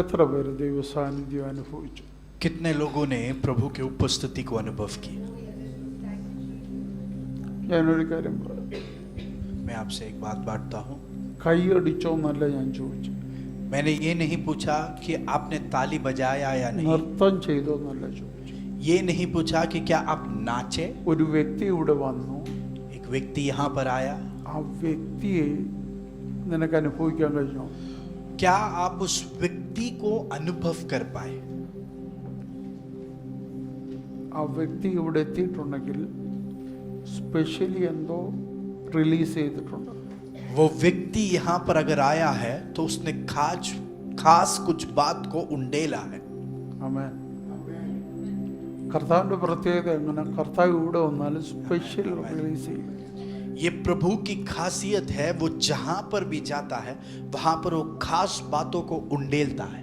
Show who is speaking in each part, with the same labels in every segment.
Speaker 1: എത്ര പേര് ദൈവ സാന്നിധ്യം അനുഭവിച്ചു?
Speaker 2: कितने लोगों ने प्रभु के उपस्थिति को अनुभव किया?
Speaker 1: ഞാനൊരു കാര്യം പറയാം.
Speaker 2: मैं आपसे एक बात बांटता हूँ.
Speaker 1: കൈയടിച്ചോന്നല്ല ഞാൻ ചോദിച്ചു.
Speaker 2: मैंने ये नहीं पूछा कि आपने ताली बजाया या नहीं.
Speaker 1: നൃത്തം ചെയ്തോന്നല്ല ചോദിച്ചു.
Speaker 2: ये नहीं पूछा कि क्या आप नाचे.
Speaker 1: ഒരു വ്യക്തി ഇവിടെ വന്നു,
Speaker 2: एक व्यक्ति यहाँ पर आया.
Speaker 1: ആ വ്യക്തിയെ നിനക്ക് അനുഭവിക്കാൻ കഴിഞ്ഞോ?
Speaker 2: क्या आप उस व्यक्ति को अनुभव कर पाए?
Speaker 1: ആ വ്യക്തി ഇവിടെ എത്തിയിട്ടുണ്ടെങ്കിൽ സ്പെഷ്യലി എന്തോ റിലീസ് ചെയ്തിട്ടുണ്ട്.
Speaker 2: वो व्यक्ति यहाँ पर अगर आया है तो उसने खास कुछ बात को उंडेला है.
Speaker 1: ആമേൻ. കർത്താവിന്റെ പ്രത്യേകത എങ്ങനെ? കർത്താവ് ഇവിടെ വന്നാലും സ്പെഷ്യൽ റിലീസ് ചെയ്യും.
Speaker 2: ये प्रभु की खासियत है, वो जहां पर भी जाता है वहां पर वो खास बातों को उंडेलता है.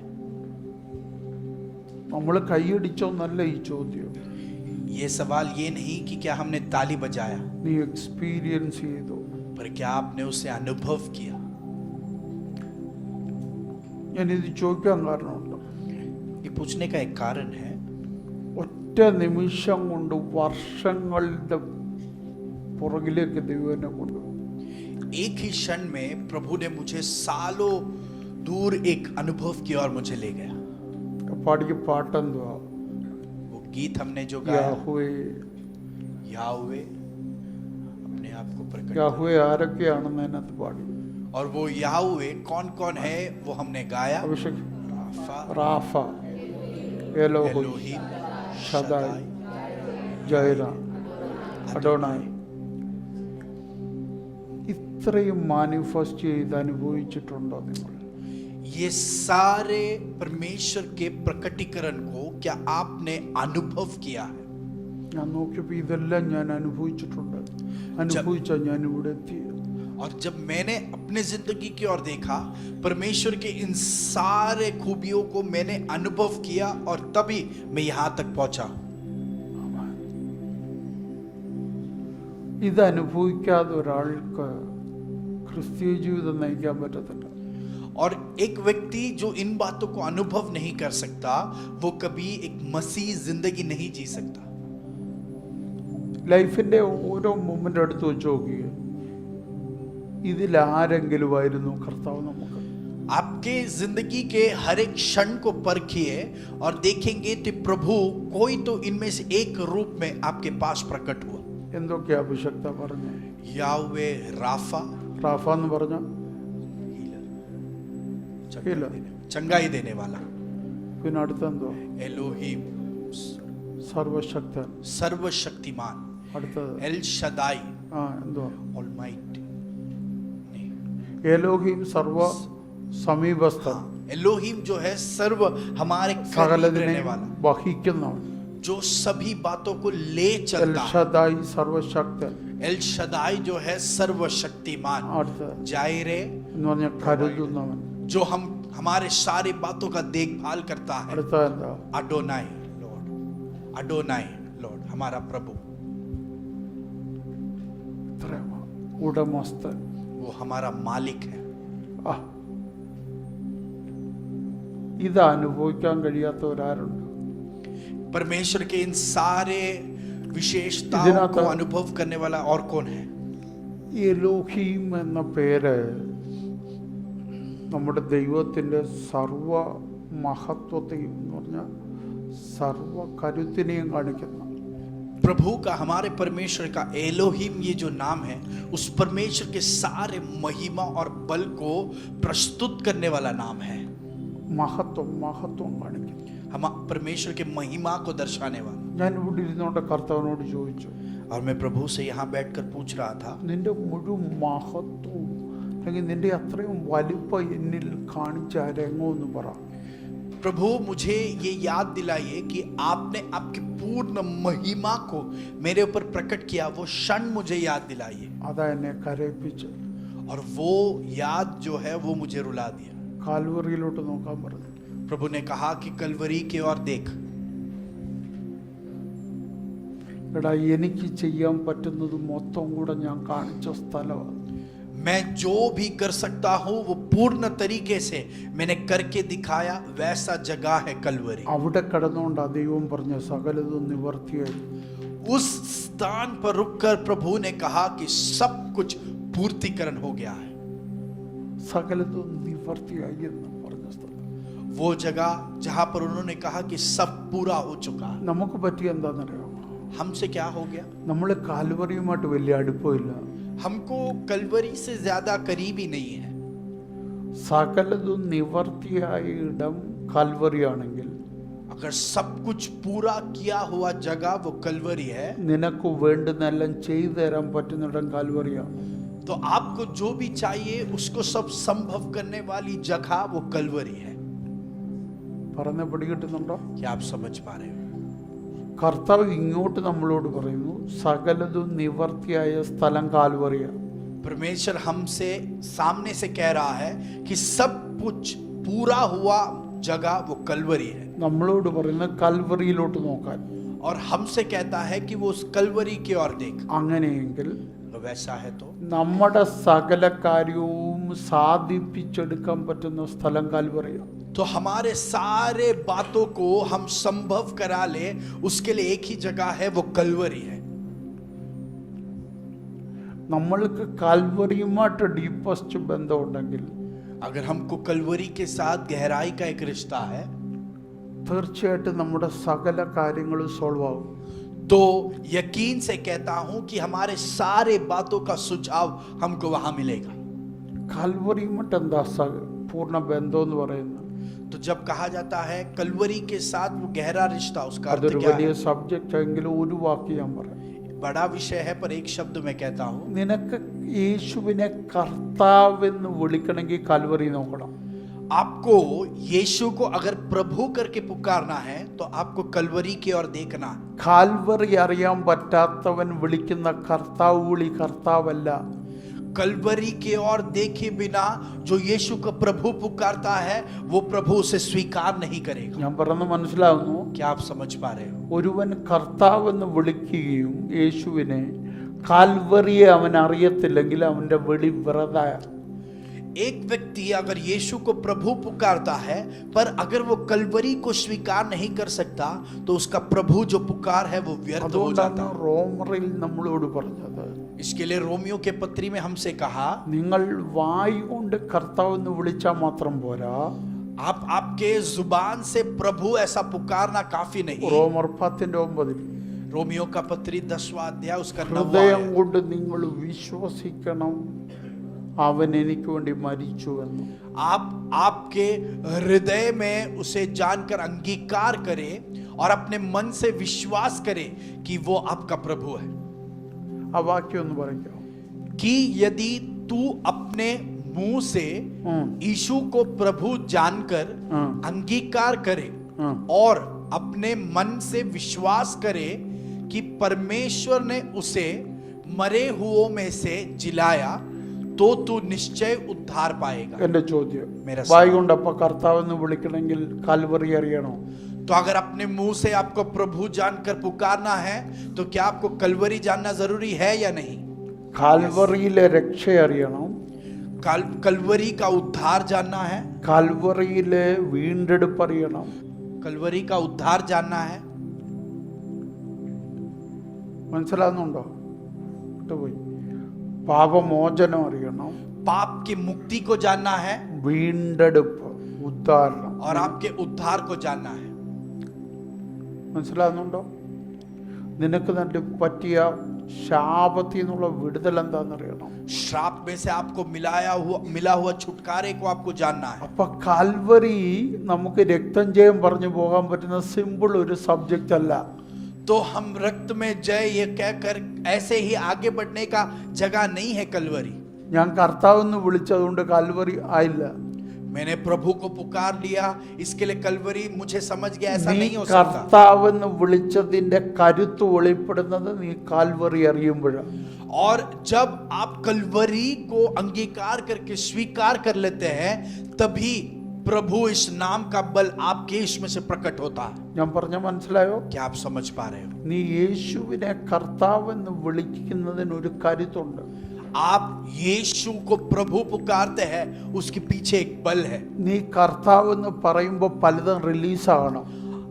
Speaker 1: നമ്മൾ കൈയടിച്ചോന്നല്ല ഈ ചോദ്യം.
Speaker 2: ये सवाल ये नहीं कि क्या हमने ताली बजाया,
Speaker 1: നീ എക്സ്പീരിയൻസ് ചെയ്തോ?
Speaker 2: पर क्या आपने उसे अनुभव किया.
Speaker 1: ഞാനിത് ചോദിക്കാൻ കാരണമുണ്ട്.
Speaker 2: ये पूछने का एक कारण है.
Speaker 1: ഒറ്റ നിമിഷം കൊണ്ട് വർഷങ്ങളുടെ പുറകിലേക്ക് ദൈവം എന്നെ കൊണ്ടുപോകും.
Speaker 2: एक ही क्षण में प्रभु ने मुझे सालों दूर एक अनुभव किया और मुझे ले गया.
Speaker 1: പാടിക്ക് പാട്ടെന്തുവാ?
Speaker 2: वो गीत हमने जो गाया,
Speaker 1: യാഹ്വേ
Speaker 2: याहवे, अपने आप को प्रकट.
Speaker 1: യാഹ്വേ ആരൊക്കെയാണെന്ന് അതിനകത്ത് പാടി.
Speaker 2: और वो याहवे कौन कौन है वो हमने गाया.
Speaker 1: Abhishek,
Speaker 2: Rapha,
Speaker 1: Rapha, Elohi,
Speaker 2: Elohim,
Speaker 1: Shaddai, Jireh, Adonai. ഇത്രയും മാനിഫെസ്റ്റ് ചെയ്ത് അനുഭവിച്ചിട്ടുണ്ടോ നിങ്ങൾ?
Speaker 2: ये सारे परमेश्वर के प्रकटीकरण को क्या आपने अनुभव किया है?
Speaker 1: ഞാൻ നോക്കിയപ്പോൾ ഇതെല്ലാം ഞാൻ അനുഭവിച്ചിട്ടുണ്ട്. അനുഭവിച്ചാ ഞാൻ ഇവിടെ എത്തിയത്.
Speaker 2: और जब मैंने अपने जिंदगी की ओर देखा, परमेश्वर के इन सारे खूबियों को मैंने अनुभव किया और तभी मैं यहां तक पहुंचा.
Speaker 1: ഇത് അനുഭവിക്കാതെ ഒരാൾക്ക് ക്രിസ്തീയ ജീവിതം നയിക്കാൻ പറ്റത്തില്ല.
Speaker 2: और एक व्यक्ति जो इन बातों को अनुभव नहीं कर सकता, वो कभी एक मसीह जिंदगी नहीं जी सकता.
Speaker 1: ലൈഫിന്റെ ഓരോ മൊമെന്റ് എടുത്ത് വെച്ച് നോക്കുക. ഇതിലാരെങ്കിലും ആയിരുന്നു കർത്താവ് നമുക്ക്?
Speaker 2: आपके जिंदगी के हर एक क्षण को परखिए और देखेंगे कि प्रभु कोई तो इनमें से एक रूप में आपके पास प्रकट हुआ.
Speaker 1: എന്തൊക്കെയാ അഭിഷക്ത പറഞ്ഞേ?
Speaker 2: याहवे, राफा,
Speaker 1: റാഫ എന്ന് പറഞ്ഞ
Speaker 2: चंगाई देने वाला.
Speaker 1: പിന്നെ അടുത്തെന്തോ?
Speaker 2: एलोहीम,
Speaker 1: സർവശക്തൻ.
Speaker 2: सर्वशक्तिमान.
Speaker 1: അടുത്തത്
Speaker 2: एल शदाई,
Speaker 1: എന്തോ?
Speaker 2: ऑलमाइटी.
Speaker 1: എലോഹീം സർവ സമീപസ്ഥൻ.
Speaker 2: एलोहीम जो है सर्व हमारे करीब रहने वाला,
Speaker 1: വഹിക്കുന്നവൻ.
Speaker 2: जो सभी बातों को ले चलता है.
Speaker 1: എൽഷദായി സർവശക്തൻ.
Speaker 2: एल शदाई जो है सर्वशक्तिमान.
Speaker 1: അടുത്തത്
Speaker 2: जायरे
Speaker 1: എന്ന് പറഞ്ഞ കരുതുന്നവൻ.
Speaker 2: जो हमारे सारी बातों का देखभाल करता है.
Speaker 1: അടുത്തത് എന്താ?
Speaker 2: अडोनाई लॉर्ड, अडोनाई लॉर्ड, हमारा प्रभु.
Speaker 1: ഉടമസ്ഥൻ.
Speaker 2: वो हमारा मालिक है.
Speaker 1: ഇത് അനുഭവിക്കാൻ കഴിയാത്തവരാരുണ്ട്?
Speaker 2: परमेश्वर के इन सारे विशेषताओं को अनुभव करने वाला और कौन है?
Speaker 1: എലോഹീം എന്ന പേര് നമ്മുടെ ദൈവത്തിൻ്റെ സർവ മഹത്വത്തെയും എന്ന് പറഞ്ഞാൽ സർവ കരുത്തിനെയും കാണിക്കുന്ന.
Speaker 2: प्रभु का, हमारे परमेश्वर का एलोहीम ये जो नाम है, उस परमेश्वर के सारे महिमा और बल को प्रस्तुत करने वाला नाम है.
Speaker 1: മഹത്വം കാണിക്കുന്നു.
Speaker 2: हम परमेश्वर के महिमा को दर्शाने वाला.
Speaker 1: ഞാൻ ഇവിടെ ഇരുന്നോണ്ട് കർത്താവിനോട് ചോദിച്ചു,
Speaker 2: और मैं प्रभु से यहाँ बैठकर पूछ रहा था,
Speaker 1: നിന്റെ മുഴുവൻ മഹത്വവും അല്ലെങ്കിൽ നിന്റെ അത്രയും വലിപ്പം എന്നിൽ കാണിച്ച രംഗമെന്ന് പറ.
Speaker 2: प्रभु मुझे ये याद दिलाइए कि आपने आपकी पूर्ण महिमा को मेरे ऊपर प्रकट किया, वो क्षण मुझे याद दिलाइए.
Speaker 1: അതാ എന്നെ കരയിപ്പിച്ച്.
Speaker 2: और वो याद जो है वो मुझे रुला दिया.
Speaker 1: കാൽവറിയിലോട്ട് നോക്കാൻ പറഞ്ഞു.
Speaker 2: प्रभु ने कहा कि कलवरी की ओर देख.
Speaker 1: എടാ, എനിക്ക് ചെയ്യാൻ പറ്റുന്നത് മൊത്തം കൂടെ ഞാൻ കാണിച്ച സ്ഥലമാണ്.
Speaker 2: मैं जो भी कर सकता हूं वो पूर्ण तरीके से मैंने करके दिखाया, वैसा जगह है कलवरी।
Speaker 1: അവിടെ കിടന്നുകൊണ്ടാ ദൈവം പറഞ്ഞ സകലതും നിവർത്തിയായി.
Speaker 2: उस स्थान पर रुककर प्रभु ने कहा कि सब कुछ पूर्तिकरण हो गया है।
Speaker 1: സകലതും നിവർത്തിയായി എന്ന് പറഞ്ഞ സ്ഥലം.
Speaker 2: वो जगह जहां पर उन्होंने कहा कि सब पूरा हो चुका है।
Speaker 1: നമുക്ക് പറ്റിയ എന്താണെന്നറിയാമോ?
Speaker 2: हमसे क्या हो गया?
Speaker 1: നമ്മൾ കാൽവറിയുമായിട്ട് വലിയ അടുപ്പമില്ല.
Speaker 2: हमको कलवरी से ज्यादा करीबी नहीं है।
Speaker 1: സകലതും നിവർത്തിയായ ഇടം കാൽവറിയാണെങ്കിൽ
Speaker 2: अगर सब कुछ पूरा किया हुआ जगह वो कलवरी है,
Speaker 1: നിനക്ക് വേണ്ടുന്നെല്ലാം ചെയ്തു തരാൻ പറ്റുന്നിടം കാൽവറിയാണ്.
Speaker 2: तो आपको जो भी चाहिए उसको सब संभव करने वाली जगह वो कलवरी है।
Speaker 1: പറഞ്ഞ പിടികിട്ടുന്നുണ്ടോ?
Speaker 2: क्या आप समझ पा रहे हो?
Speaker 1: കർത്താവ് ഇങ്ങോട്ട് നമ്മളോട് പറയുന്നു സകലതും നിവർത്തിയായ സ്ഥലം കാൽവറിയാണ്.
Speaker 2: परमेश्वर हमसे सामने से कह रहा है कि सब कुछ पूरा हुआ जगह वो कलवरी है।
Speaker 1: നമ്മളോട് പറയുന്ന കൽവറിയിലോട്ട് നോക്കാൻ.
Speaker 2: और हमसे कहता है कि वो उस कलवरी की ओर देख।
Speaker 1: അങ്ങനെയെങ്കിൽ
Speaker 2: वैसा है तो
Speaker 1: നമ്മുടെ സകല കാര്യവും സാധിപ്പിച്ചെടുക്കാൻ പറ്റുന്ന സ്ഥലം കാൽവറിയാണ്.
Speaker 2: तो हमारे सारे बातों को हम संभव करा ले, उसके लिए एक ही जगह है वो कलवरी है।
Speaker 1: നമ്മൾക്ക് കാൽവറിയുമായിട്ട് ഡീപ്പസ്റ്റ് ബന്ധമുണ്ടെങ്കിൽ
Speaker 2: अगर हमको कलवरी के साथ गहराई का एक रिश्ता है
Speaker 1: തീർച്ചയായിട്ടും നമ്മുടെ സകല കാര്യങ്ങളും സോൾവ് ആവും.
Speaker 2: तो यकीन से कहता हूं कि हमारे सारे बातों का सुझाव हमको वहां मिलेगा।
Speaker 1: കാൽവറിയുമായിട്ട് എന്താ പൂർണ്ണ ബന്ധം എന്ന് പറയുന്നത്?
Speaker 2: तो जब कहा जाता है कलवरी के साथ वो गहरा रिश्ता, उसका अर्थ
Speaker 1: അതൊരു
Speaker 2: क्या
Speaker 1: വലിയ
Speaker 2: है?
Speaker 1: സബ്ജക്റ്റ് എങ്കിലും ഒരു വാക്ക് ഞാൻ പറയാം.
Speaker 2: बड़ा विषय है पर एक शब्द में कहता हूं।
Speaker 1: നിനക്ക് യേശുവിനെ കർത്താവെന്ന് വിളിക്കണമെങ്കിൽ കാൽവറി നോക്കണം.
Speaker 2: आपको यीशु को अगर प्रभु करके पुकारना है तो आपको कलवरी की ओर देखना।
Speaker 1: കാൽവറി അറിയാൻ പറ്റാത്തവൻ വിളിക്കുന്ന കർത്താവ് വിളി കർത്താവല്ല.
Speaker 2: कलवरी की ओर देखे बिना जो यीशु को प्रभु पुकारता है वो प्रभु उसे स्वीकार नहीं करेगा।
Speaker 1: ഞാൻ പറഞ്ഞ മനസ്സിലാവുന്നു?
Speaker 2: क्या आप समझ पा रहे हो?
Speaker 1: ഒരുവൻ കർത്താവെന്ന് വിളിക്കുകയും യേശുവിനെ കാൽവറിയെ അവൻ അറിയത്തില്ലെങ്കിൽ അവന്റെ വിളി വെറുതായ.
Speaker 2: एक व्यक्ति अगर यीशु को प्रभु पुकारता है पर अगर वो कलवरी को स्वीकार नहीं कर सकता तो उसका प्रभु जो पुकार है वो व्यर्थ हो जाता
Speaker 1: അതുകൊണ്ടാണ്
Speaker 2: है।
Speaker 1: റോമറിൽ നമ്മളോട് പറഞ്ഞത്,
Speaker 2: इसके लिए रोमियो के पत्री में हमसे कहा
Speaker 1: നിങ്ങൾ വായ് കൊണ്ട് കർത്താവെന്ന് വിളിച്ചാൽ മാത്രം പോരാ,
Speaker 2: आप आपके जुबान से प्रभु ऐसा पुकारना काफी नहीं।
Speaker 1: റോമർ 10:9
Speaker 2: रोमियो का पत्री 10वां अध्याय उसका 9वां
Speaker 1: ഹൃദയം
Speaker 2: आयत।
Speaker 1: കൊണ്ട് നിങ്ങൾ വിശ്വസിക്കണം അവൻ എനിക്ക് വേണ്ടി മരിച്ചുവെന്ന്.
Speaker 2: आप आपके हृदय में उसे जानकर अंगीकार करें और अपने मन से विश्वास करें कि वो आपका प्रभु है।
Speaker 1: ആ വാക്യം ഒന്ന് പറയാം.
Speaker 2: कि यदि तू अपने मुंह से यीशु को प्रभु जानकर अंगीकार करे और अपने मन से विश्वास करे कि परमेश्वर ने उसे मरे हुओं में से जिलाया तो तू निश्चय उद्धार पाएगा।
Speaker 1: എന്റെ ചോദ്യം,
Speaker 2: मेरा
Speaker 1: വായ് കൊണ്ട് അപ്പൊ കർത്താവെന്ന് വിളിക്കണമെങ്കിൽ കാൽവറി അറിയണോ?
Speaker 2: तो अगर अपने मुंह से आपको प्रभु जानकर पुकारना है तो क्या आपको कलवरी जानना जरूरी है या नहीं?
Speaker 1: കാൽവറിയിലെ രക്ഷ അറിയണം,
Speaker 2: कलवरी का उद्धार जानना है,
Speaker 1: കാൽവറിയിലെ വീണ്ടെടുപ്പ് അറിയണം,
Speaker 2: कलवरी का उद्धार जानना है।
Speaker 1: മനസ്സിലാകുന്നുണ്ടോ? പോയി പാപമോചനം അറിയണം,
Speaker 2: पाप की मुक्ति को जानना है
Speaker 1: വീണ്ടെടുപ്പ് ഉദ്ധാരണം.
Speaker 2: और आपके उद्धार को जानना है।
Speaker 1: മനസ്സിലാകുന്നുണ്ടോ? നിനക്ക് നല്ല പറ്റിയ ശാപത്തിൽ നിന്നുള്ള വിടുതൽ എന്താണെന്നറിയണം.
Speaker 2: श्राप में से आपको मिला हुआ छुटकारे को आपको जानना है।
Speaker 1: അപ്പൊ കാൽവറി നമുക്ക് രക്തം ജയം പറഞ്ഞു പോകാൻ പറ്റുന്ന സിമ്പിൾ ഒരു സബ്ജക്റ്റ് അല്ല.
Speaker 2: तो हम रक्त में जय ये कहकर ऐसे ही आगे बढ़ने का जगह नहीं है कलवरी।
Speaker 1: ഞാൻ കർത്താവെന്ന് വിളിച്ചതുകൊണ്ട് കാൽവറി ആയില്ല.
Speaker 2: मैंने प्रभु को पुकार लिया इसके लिए कलवरी मुझे समझ गया, ऐसा
Speaker 1: നീ
Speaker 2: नहीं हो सकता।
Speaker 1: കർത്താവെന്ന് വിളിച്ചതിന്റെ കരുത്ത് വെളിപ്പെടുന്നത് നീ കാൽവറി അറിയുമ്പോഴാണ്.
Speaker 2: और जब आप कलवरी को अंगीकार करके स्वीकार कर लेते हैं तभी प्रभु इस नाम का बल आपके इसमें से प्रकट होता है।
Speaker 1: ഞാൻ പറഞ്ഞ മനസ്സിലായോ?
Speaker 2: क्या आप समझ पा रहे हो?
Speaker 1: നീ യേശുവിനെ കർത്താവെന്ന് വിളിക്കുന്നതിന് ഒരു കരുത്തുണ്ട്.
Speaker 2: आप यीशु को प्रभु पुकारते हैं, उसके पीछे एक बल है।
Speaker 1: നീ കർത്താവ് എന്ന് പറയുമ്പോൾ പലതും റിലീസാകണം.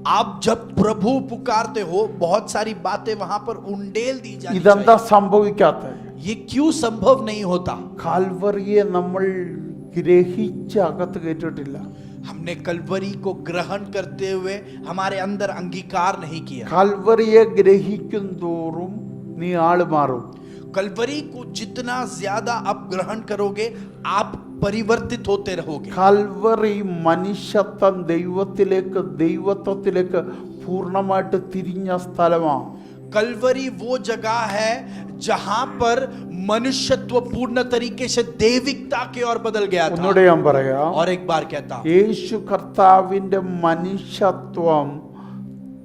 Speaker 2: आप जब प्रभु पुकारते हो, बहुत सारी बातें वहां पर उंडेल दी जानी
Speaker 1: ഇതെന്താ
Speaker 2: चाहिए।
Speaker 1: സംഭവിക്കാത്തത്?
Speaker 2: ये क्यों संभव नहीं होता?
Speaker 1: കാൽവറിയെ നമ്മൾ ഗ്രഹിച്ച് അകത്ത് കേട്ടിട്ടില്ല.
Speaker 2: हमने कलवरी को ग्रहण करते हुए हमारे अंदर अंगीकार नहीं किया।
Speaker 1: കാൽവറിയെ ഗ്രഹിക്കും തോറും നീ ആള് മാറും.
Speaker 2: कलवरी को जितना ज्यादा आप ग्रहण करोगे, आप परिवर्तित होते रहोगे।
Speaker 1: കാൽവറി മനുഷ്യത്വം ദൈവത്വത്തിലേക്ക് പൂർണ്ണമായിട്ട് തിരിഞ്ഞ സ്ഥലമാണ്.
Speaker 2: कलवरी वो जगह है जहां पर मनुष्यत्व पूर्ण तरीके से दैविकता की ओर बदल गया था।
Speaker 1: ഒന്നുകൂടെ ഞാൻ പറയാം.
Speaker 2: और एक बार कहता हूं,
Speaker 1: യേശു കർത്താവിന്റെ മനുഷ്യത്വം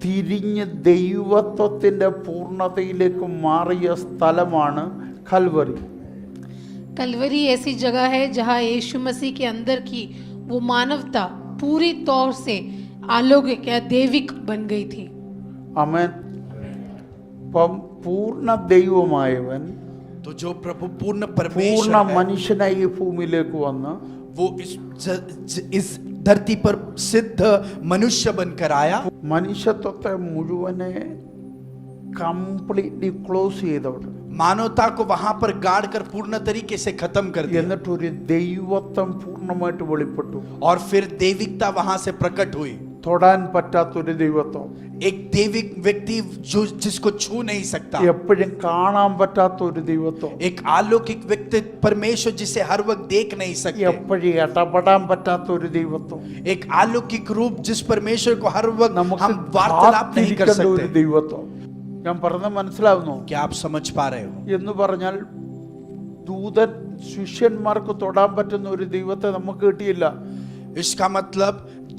Speaker 1: തിരിഞ്ഞ് ദൈവത്വത്തിന്റെ പൂർണ്ണതയിലേക്ക് മാറിയ സ്ഥലമാണ് കൽവറി.
Speaker 3: कलवरी ऐसी जगह है जहां यीशु मसीह के अंदर की वो मानवता पूरी तौर से अलौकिक या दैविक बन गई थी।
Speaker 1: ആമേൻ. അപ്പം പൂർണ്ണ ദൈവമായവൻ
Speaker 2: तो जो प्रभु पूर्ण
Speaker 1: പൂർണ്ണ
Speaker 2: परमेश्वर है,
Speaker 1: മനുഷ്യനായി ഈ ഭൂമിയിലേക്ക് വന്ന്
Speaker 2: वो इस धरती पर सिद्ध मनुष्य बनकर आया।
Speaker 1: മനുഷ്യത്വത്തെ മുഴുവനെ കംപ്ലീറ്റ്ലി ക്ലോസ് ചെയ്തവിടെ.
Speaker 2: मानवता को वहां पर गाड़ कर पूर्ण तरीके से खत्म कर दिया,
Speaker 1: എന്നിട്ടൊരു ദൈവത്വം പൂർണ്ണമായിട്ട് വെളിപ്പെട്ടു.
Speaker 2: और फिर दैविकता वहां से प्रकट हुई।
Speaker 1: തൊടാൻ പറ്റാത്തൊരു ദൈവത്വം,
Speaker 2: एक दैविक व्यक्ति जो जिसको छू नहीं सकता,
Speaker 1: എപ്പോഴും കാണാൻ പറ്റാത്തൊരു ദൈവത്വം,
Speaker 2: एक अलौकिक व्यक्ति परमेश्वर जिसे हर वक्त देख नहीं सकते,
Speaker 1: എപ്പോഴും ഇടപെടാൻ പറ്റാത്തൊരു ദൈവത്വം,
Speaker 2: एक अलौकिक रूप जिस परमेश्वर को हर वक्त
Speaker 1: നമുക്ക്
Speaker 2: हम वार्तालाप नहीं कर
Speaker 1: കാത്തിരിക്കേണ്ട ഒരു
Speaker 2: सकते।
Speaker 1: ദൈവത്വം. ഞാൻ പറഞ്ഞത് മനസ്സിലാവുന്നു?
Speaker 2: क्या आप समझ पा रहे हो?
Speaker 1: എന്ന് പറഞ്ഞാൽ ദൂതൻ ശിഷ്യന്മാർക്ക് തൊടാൻ പറ്റുന്ന ഒരു ദൈവത്തെ നമുക്ക് കിട്ടിയില്ല.
Speaker 2: इसका मतलब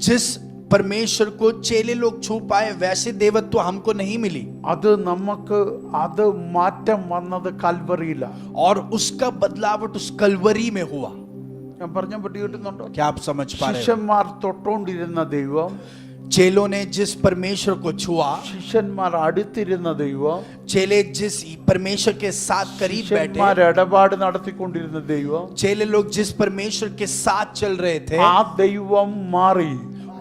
Speaker 2: जिस परमेश्वर को चेले लोग छू पाए, वैसे देवत्व हमको नहीं मिली,
Speaker 1: അത് മാറ്റം വന്നത് കൽവറിയില്ല.
Speaker 2: और उसका बदलावट उस कलवरी में हुआ।
Speaker 1: ഞാൻ പറഞ്ഞ പറ്റി കിട്ടുന്നുണ്ടോ?
Speaker 2: क्या आप समझ पा रहे हो?
Speaker 1: ശിഷ്യന്മാർ തൊട്ടോണ്ടിരുന്ന ദൈവം,
Speaker 2: चेलों ने जिस परमेश्वर को छुआ,
Speaker 1: ശിഷ്യന്മാർ അടുത്തിരുന്ന ദൈവം,
Speaker 2: चेले जिस परमेश्वर के साथ करीब
Speaker 1: ശിഷ്യന്മാർ
Speaker 2: बैठे,
Speaker 1: ഇടപാട് നടത്തിക്കൊണ്ടിരുന്ന ദൈവം,
Speaker 2: चेले लोग जिस परमेश्वर के साथ चल रहे थे,
Speaker 1: ആ ദൈവം മാറി.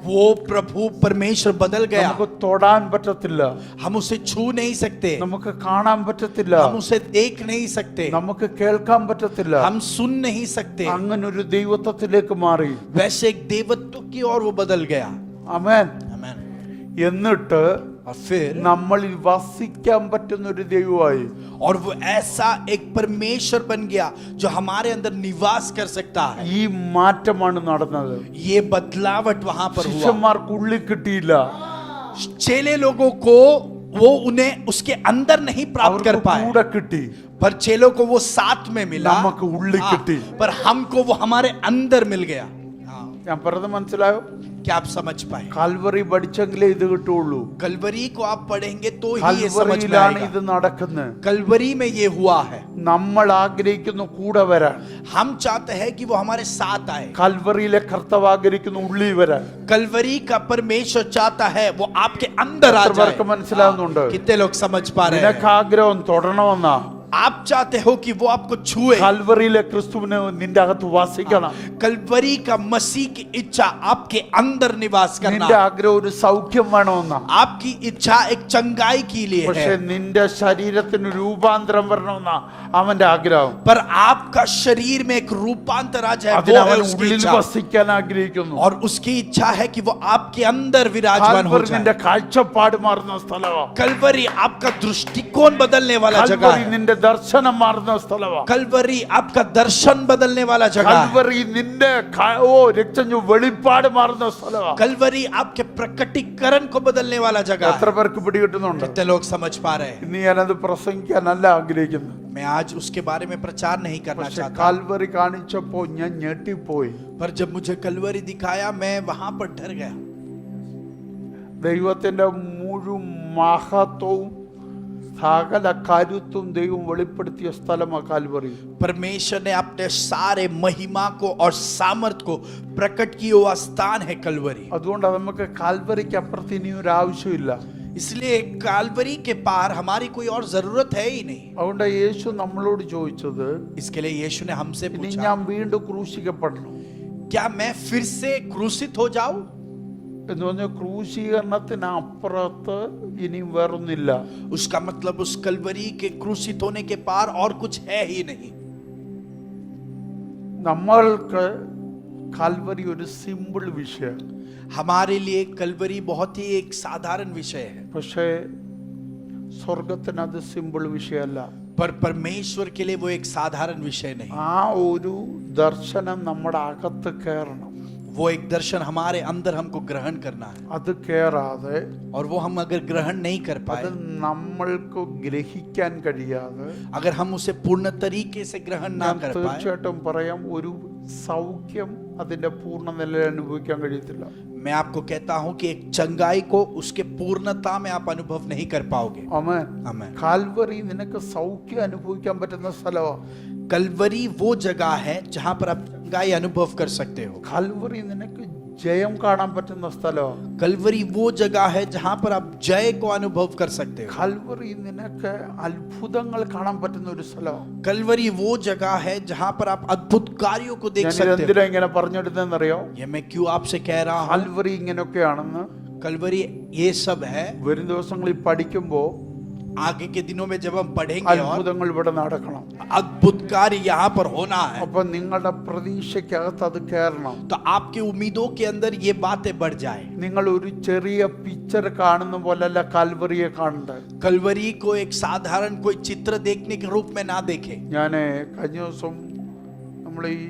Speaker 2: वो प्रभु परमेश्वर बदल गया।
Speaker 1: നമുക്ക് തൊടാൻ പറ്റത്തില്ല,
Speaker 2: हम उसे छू नहीं सकते,
Speaker 1: നമുക്ക് കാണാൻ പറ്റത്തില്ല,
Speaker 2: हम उसे देख नहीं सकते,
Speaker 1: നമുക്ക് കേൾക്കാൻ പറ്റത്തില്ല.
Speaker 2: हम सुन नहीं सकते।
Speaker 1: അങ്ങനെ ഒരു ദൈവത്വത്തിലേക്ക് മാറി.
Speaker 2: वैसे एक देवत्व की ओर वो बदल गया।
Speaker 1: ആമേൻ.
Speaker 2: आमीन।
Speaker 1: എന്നിട്ട്
Speaker 2: और फिर
Speaker 1: നമ്മളിൽ വസിക്കാൻ പറ്റുന്ന ഒരു ദൈവമായി.
Speaker 2: और वो ऐसा एक परमेश्वर बन गया जो हमारे अंदर निवास कर सकता है।
Speaker 1: ഈ മാറ്റമാണ് നടന്നത്.
Speaker 2: ये बदलावट वहां पर हुआ।
Speaker 1: ശിഷ്യന്മാർക്ക് ഉള്ളിൽ കിട്ടിയില്ല,
Speaker 2: चेले लोगों को वो उन्हें उसके अंदर नहीं प्राप्त कर
Speaker 1: അവർക്ക്
Speaker 2: पाए,
Speaker 1: കൂടെ കിട്ടി.
Speaker 2: पर चेलों को वो साथ में मिला,
Speaker 1: നമുക്ക് ഉള്ളിൽ കിട്ടി.
Speaker 2: पर हमको वो हमारे अंदर मिल गया।
Speaker 1: ഞാൻ പറഞ്ഞത് മനസ്സിലായോ?
Speaker 2: क्या आप समझ पाए?
Speaker 1: കാൽവറി പഠിച്ചെങ്കിലേ ഇത് കിട്ടുള്ളൂ.
Speaker 2: कलवरी को आप पढ़ेंगे तो ही ये समझ में
Speaker 1: കാൽവറിയിലാണ് ഇത്
Speaker 2: आएगा।
Speaker 1: നടക്കുന്നത്.
Speaker 2: कलवरी में ये हुआ है।
Speaker 1: നമ്മൾ ആഗ്രഹിക്കുന്നു കൂടെ വരാൻ.
Speaker 2: हम चाहते हैं कि वो हमारे साथ आए।
Speaker 1: കൽവറിയിലെ കർത്താവ് ആഗ്രഹിക്കുന്നു ഉള്ളിൽ വരാൻ.
Speaker 2: कलवरी का परमेश्वर चाहता है वो आपके अंदर आ
Speaker 1: എത്ര പേർക്ക്
Speaker 2: जाए।
Speaker 1: മനസ്സിലാവുന്നുണ്ട്?
Speaker 2: कितने लोग समझ पा रहे
Speaker 1: നിനക്ക്
Speaker 2: हैं?
Speaker 1: ആഗ്രഹം തൊടണമെന്നാ.
Speaker 2: आप चाहते हो कि वो आपको छुए।
Speaker 1: കൽവറിയിലെ ക്രിസ്തുവിനെ നിന്റെ അകത്ത് വസിക്കണം.
Speaker 2: कलवरी का मसीह की इच्छा आपके अंदर निवास करना।
Speaker 1: നിന്റെ ആഗ്രഹം ഒരു സൗഖ്യം വേണമെന്നാ.
Speaker 2: आपकी इच्छा एक चंगाई के लिए
Speaker 1: പക്ഷെ
Speaker 2: है,
Speaker 1: നിന്റെ ശരീരത്തിന് രൂപാന്തരം വരണമെന്നാ അവന്റെ ആഗ്രഹം.
Speaker 2: पर आपका शरीर में एक रूपांतर आ जाए,
Speaker 1: അതിന്
Speaker 2: वो है
Speaker 1: അവൻ
Speaker 2: उसकी
Speaker 1: ഉള്ളിൽ
Speaker 2: इच्छा।
Speaker 1: വസിക്കാൻ ആഗ്രഹിക്കുന്നു.
Speaker 2: और उसकी इच्छा है कि वो आपके अंदर विराजमान हो
Speaker 1: കാൽവറി നിന്റെ
Speaker 2: जाए।
Speaker 1: കാഴ്ചപ്പാട് മാറുന്ന സ്ഥലമാണ്.
Speaker 2: कलवरी आपका दृष्टिकोण बदलने वाला जगह
Speaker 1: കൽവറി
Speaker 2: है।
Speaker 1: നിന്റെ ദർശനം മാറുന്ന സ്ഥലമാണ്.
Speaker 2: कलवरी आपका दर्शन बदलने वाला जगह है।
Speaker 1: കൽവറി നിന്റെ രക്തം വെളിപ്പാട് മാറുന്ന സ്ഥലമാണ്.
Speaker 2: कलवरी आपके प्रकटीकरण को बदलने वाला जगह
Speaker 1: എത്ര
Speaker 2: है।
Speaker 1: പേർക്ക് പിടികിട്ടുന്നുണ്ട്?
Speaker 2: कितने लोग समझ पा रहे हैं?
Speaker 1: ഇന്ന് ഞാനത് പ്രസംഗിക്കാനല്ല ആഗ്രഹിക്കുന്നത്.
Speaker 2: मैं आज उसके बारे में प्रचार नहीं करना
Speaker 1: പക്ഷെ
Speaker 2: चाहता,
Speaker 1: കാൽവറി കാണിച്ചപ്പോ ഞാൻ ഞെട്ടിപ്പോയി.
Speaker 2: पर जब मुझे कलवरी दिखाया मैं वहां पर डर गया।
Speaker 1: ദൈവത്തിന്റെ മുഴുവൻ മഹത്വവും സകല കരുത്തും ദൈവം വെളിപ്പെടുത്തിയ സ്ഥലമാണ് കാൽവറി.
Speaker 2: परमेश्वर ने अपने सारे महिमा को और सामर्थ को प्रकट किया हुआ स्थान है कलवरी।
Speaker 1: അതുകൊണ്ട് നമുക്ക് കാൽവറിക്ക് അപ്പുറത്ത് ഇനി ഒരു ആവശ്യമില്ല.
Speaker 2: इसलिए काल्वरी के पार हमारी कोई और जरूरत है ही नहीं।
Speaker 1: അതുകൊണ്ട് യേശു നമ്മളോട് ചോദിച്ചത്,
Speaker 2: इसके लिए यीशु ने हमसे
Speaker 1: ഇനി
Speaker 2: पूछा,
Speaker 1: ഞാൻ വീണ്ടും ക്രൂശിക്കപ്പെടണം
Speaker 2: क्या मैं फिर से क्रूसित हो जाऊं?
Speaker 1: എന്ന് പറഞ്ഞാൽ ക്രൂശീകരണത്തിന് അപ്പുറത്ത് ഇനിയും വേറൊന്നില്ല.
Speaker 2: उसका मतलब उस कल्वरी के क्रूसित होने के पार और कुछ है ही नहीं।
Speaker 1: നമ്മൾക്ക് കാൽവരി ഒരു സിമ്പിൾ വിഷയം,
Speaker 2: हमारे लिए कल्वरी बहुत ही एक साधारण विषय है,
Speaker 1: പക്ഷേ സ്വർഗത്തിന് അത് സിമ്പിൾ വിഷയമല്ല.
Speaker 2: पर परमेश्वर के लिए वो एक साधारण विषय नहीं।
Speaker 1: ആ ഒരു ദർശനം നമ്മുടെ അകത്ത് കയറണം.
Speaker 2: वो एक दर्शन हमारे अंदर हमको ग्रहण करना है,
Speaker 1: അത് കയറാതെ,
Speaker 2: और वो हम अगर ग्रहण नहीं कर
Speaker 1: അത്
Speaker 2: पाए,
Speaker 1: നമ്മൾക്ക് ഗ്രഹിക്കാൻ കഴിയാതെ,
Speaker 2: अगर हम उसे पूर्ण तरीके से ग्रहण ना
Speaker 1: ഞാൻ
Speaker 2: कर पाए,
Speaker 1: തീർച്ചയായിട്ടും പറയാം, ഒരു സൗഖ്യം അതിന്റെ പൂർണ്ണ നിലയിൽ അനുഭവിക്കാൻ കഴിയത്തില്ല.
Speaker 2: मैं आपको कहता हूं कि एक चंगाई को उसके पूर्णता में आप अनुभव नहीं कर पाओगे।
Speaker 1: ആമേൻ.
Speaker 2: आमीन।
Speaker 1: കാൽവറി നിനക്ക് സൗഖ്യം അനുഭവിക്കാൻ പറ്റുന്ന സ്ഥലമാണ്.
Speaker 2: कल्वरी वो जगह है जहां पर आप चंगाई अनुभव कर सकते हो।
Speaker 1: കാൽവറി നിനക്ക് ജയം കാണാൻ പറ്റുന്ന സ്ഥലമാണ്.
Speaker 2: कल्वरी वो जगह है जहां पर आप जय को अनुभव कर सकते हो।
Speaker 1: കാൽവറി നിനക്ക് അത്ഭുതങ്ങൾ കാണാൻ പറ്റുന്ന ഒരു സ്ഥലമാണ്.
Speaker 2: कल्वरी वो जगह है जहां पर आप अद्भुत कार्यों को देख
Speaker 1: ഞാൻ
Speaker 2: सकते हो।
Speaker 1: എന്തിനാ ഇങ്ങനെ പറഞ്ഞെടുത്തെന്നറിയോ?
Speaker 2: ये मैं क्यों आपसे कह रहा हूं?
Speaker 1: കാൽവറി ഇങ്ങനെയൊക്കെയാണെന്ന്
Speaker 2: कल्वरी ये सब है।
Speaker 1: വരും ദിവസങ്ങളിൽ പഠിക്കുമ്പോൾ
Speaker 2: आगे के दिनों में जब हम पढ़ेंगे और
Speaker 1: അത്ഭുതങ്ങൾ ഇവിടെ നടക്കണം.
Speaker 2: अद्भुत कार्य यहाँ पर होना है,
Speaker 1: അപ്പൊ നിങ്ങളുടെ പ്രതീക്ഷയ്ക്കകത്ത് അത് കയറണം.
Speaker 2: तो आपके उम्मीदों के अंदर ये बातें बढ़ जाए।
Speaker 1: നിങ്ങൾ ഒരു ചെറിയ പിക്ചർ കാണുന്ന പോലല്ല കാൽവറിയെ കാണേണ്ടത്.
Speaker 2: कल्वरी को एक साधारण कोई चित्र देखने के रूप में ना देखे।
Speaker 1: ഞാൻ കഴിഞ്ഞ ദിവസം നമ്മൾ ഈ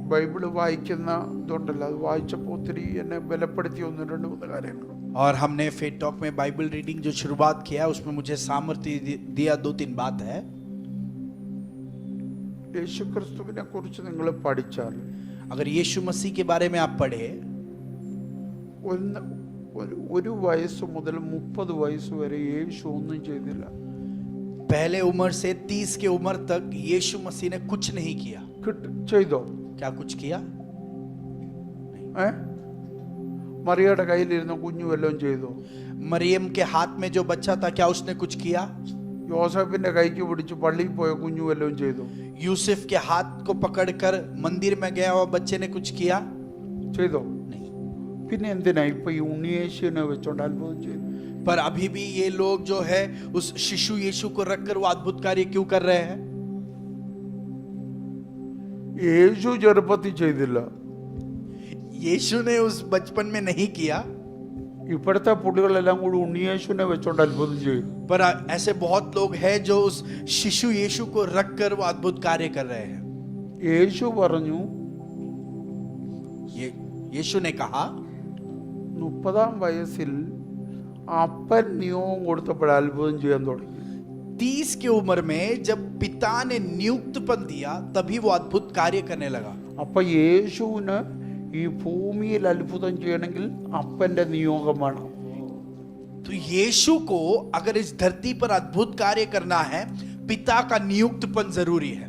Speaker 1: ബൈബിള് വായിക്കുന്ന ഇതുണ്ടല്ലോ, അത് വായിച്ചപ്പോൾ ഒത്തിരി എന്നെ ബലപ്പെടുത്തിയ 1-2 കാര്യങ്ങൾ.
Speaker 2: और हमने फेथ टॉक में बाइबल रीडिंग जो शुरुआत किया उसमें मुझे सामर्थ्य दिया 2-3 बात है।
Speaker 1: യേശുക്രിസ്തുവിനെ കുറിച്ച് നിങ്ങൾ പഠിച്ചാൽ,
Speaker 2: अगर यीशु मसीह के बारे में आप पढ़े,
Speaker 1: ഒരു വയസ്സ് മുതൽ 30 വയസ്സ് വരെ യേശു ഒന്നും ചെയ്തില്ല.
Speaker 2: पहले उम्र से 30 के उम्र तक यीशु मसीह ने कुछ नहीं किया।
Speaker 1: ചെയ്തോ?
Speaker 2: क्या कुछ किया?
Speaker 1: മറിയയുടെ കയ്യിലിരുന്ന കുഞ്ഞു വല്ലതും ചെയ്തോ?
Speaker 2: मरियम के हाथ में जो बच्चा था, क्या उसने कुछ किया?
Speaker 1: യോസഫിന്റെ കൈക്ക് പിടിച്ച് പള്ളിയിൽ പോയ കുഞ്ഞു വല്ലതും ചെയ്തോ?
Speaker 2: यूसुफ के हाथ को पकड़कर मंदिर में गया और बच्चे ने कुछ किया?
Speaker 1: ചെയ്തോ?
Speaker 2: नहीं।
Speaker 1: പിന്നെ എന്തിനാ ഇപ്പൊ ഈ ഉണ്ണിയേശുവിനെ വെച്ചോണ്ട് അത്ഭുതം ചെയ്തു?
Speaker 2: पर अभी भी ये लोग जो है उस शिशु यीशु को रखकर वो अद्भुत कार्य क्यों कर रहे हैं?
Speaker 1: യേശു ചെറുപ്പത്തിൽ ചെയ്തില്ല.
Speaker 2: यीशु ने उस बचपन में नहीं किया,
Speaker 1: ഇപ്പോഴത്തെ പുള്ളികളെല്ലാം കൂടി ഉണ്ണിയേശുവിനെ വെച്ചോണ്ട് അത്ഭുതം ചെയ്യും.
Speaker 2: पर ऐसे बहुत लोग हैं जो उस शिशु यीशु को रखकर वो अद्भुत कार्य कर रहे हैं।
Speaker 1: യേശു പറഞ്ഞു,
Speaker 2: यीशु ने कहा,
Speaker 1: 30-ാം വയസ്സിൽ അപ്പൻ നിയോഗം കൊടുത്തപ്പോൾ അത്ഭുതം ചെയ്യാൻ തുടങ്ങി.
Speaker 2: 30 की उम्र में जब पिता ने नियुक्तपन दिया तभी वो अद्भुत कार्य करने लगा।
Speaker 1: അപ്പൊ യേശുവിന് ഈ ഭൂമിയിൽ അത്ഭുതം ചെയ്യണമെങ്കിൽ അപ്പന്റെ നിയോഗം വേണം.
Speaker 2: तो यीशु को अगर इस धरती पर अद्भुत कार्य करना है, पिता का नियुक्तपन जरूरी है।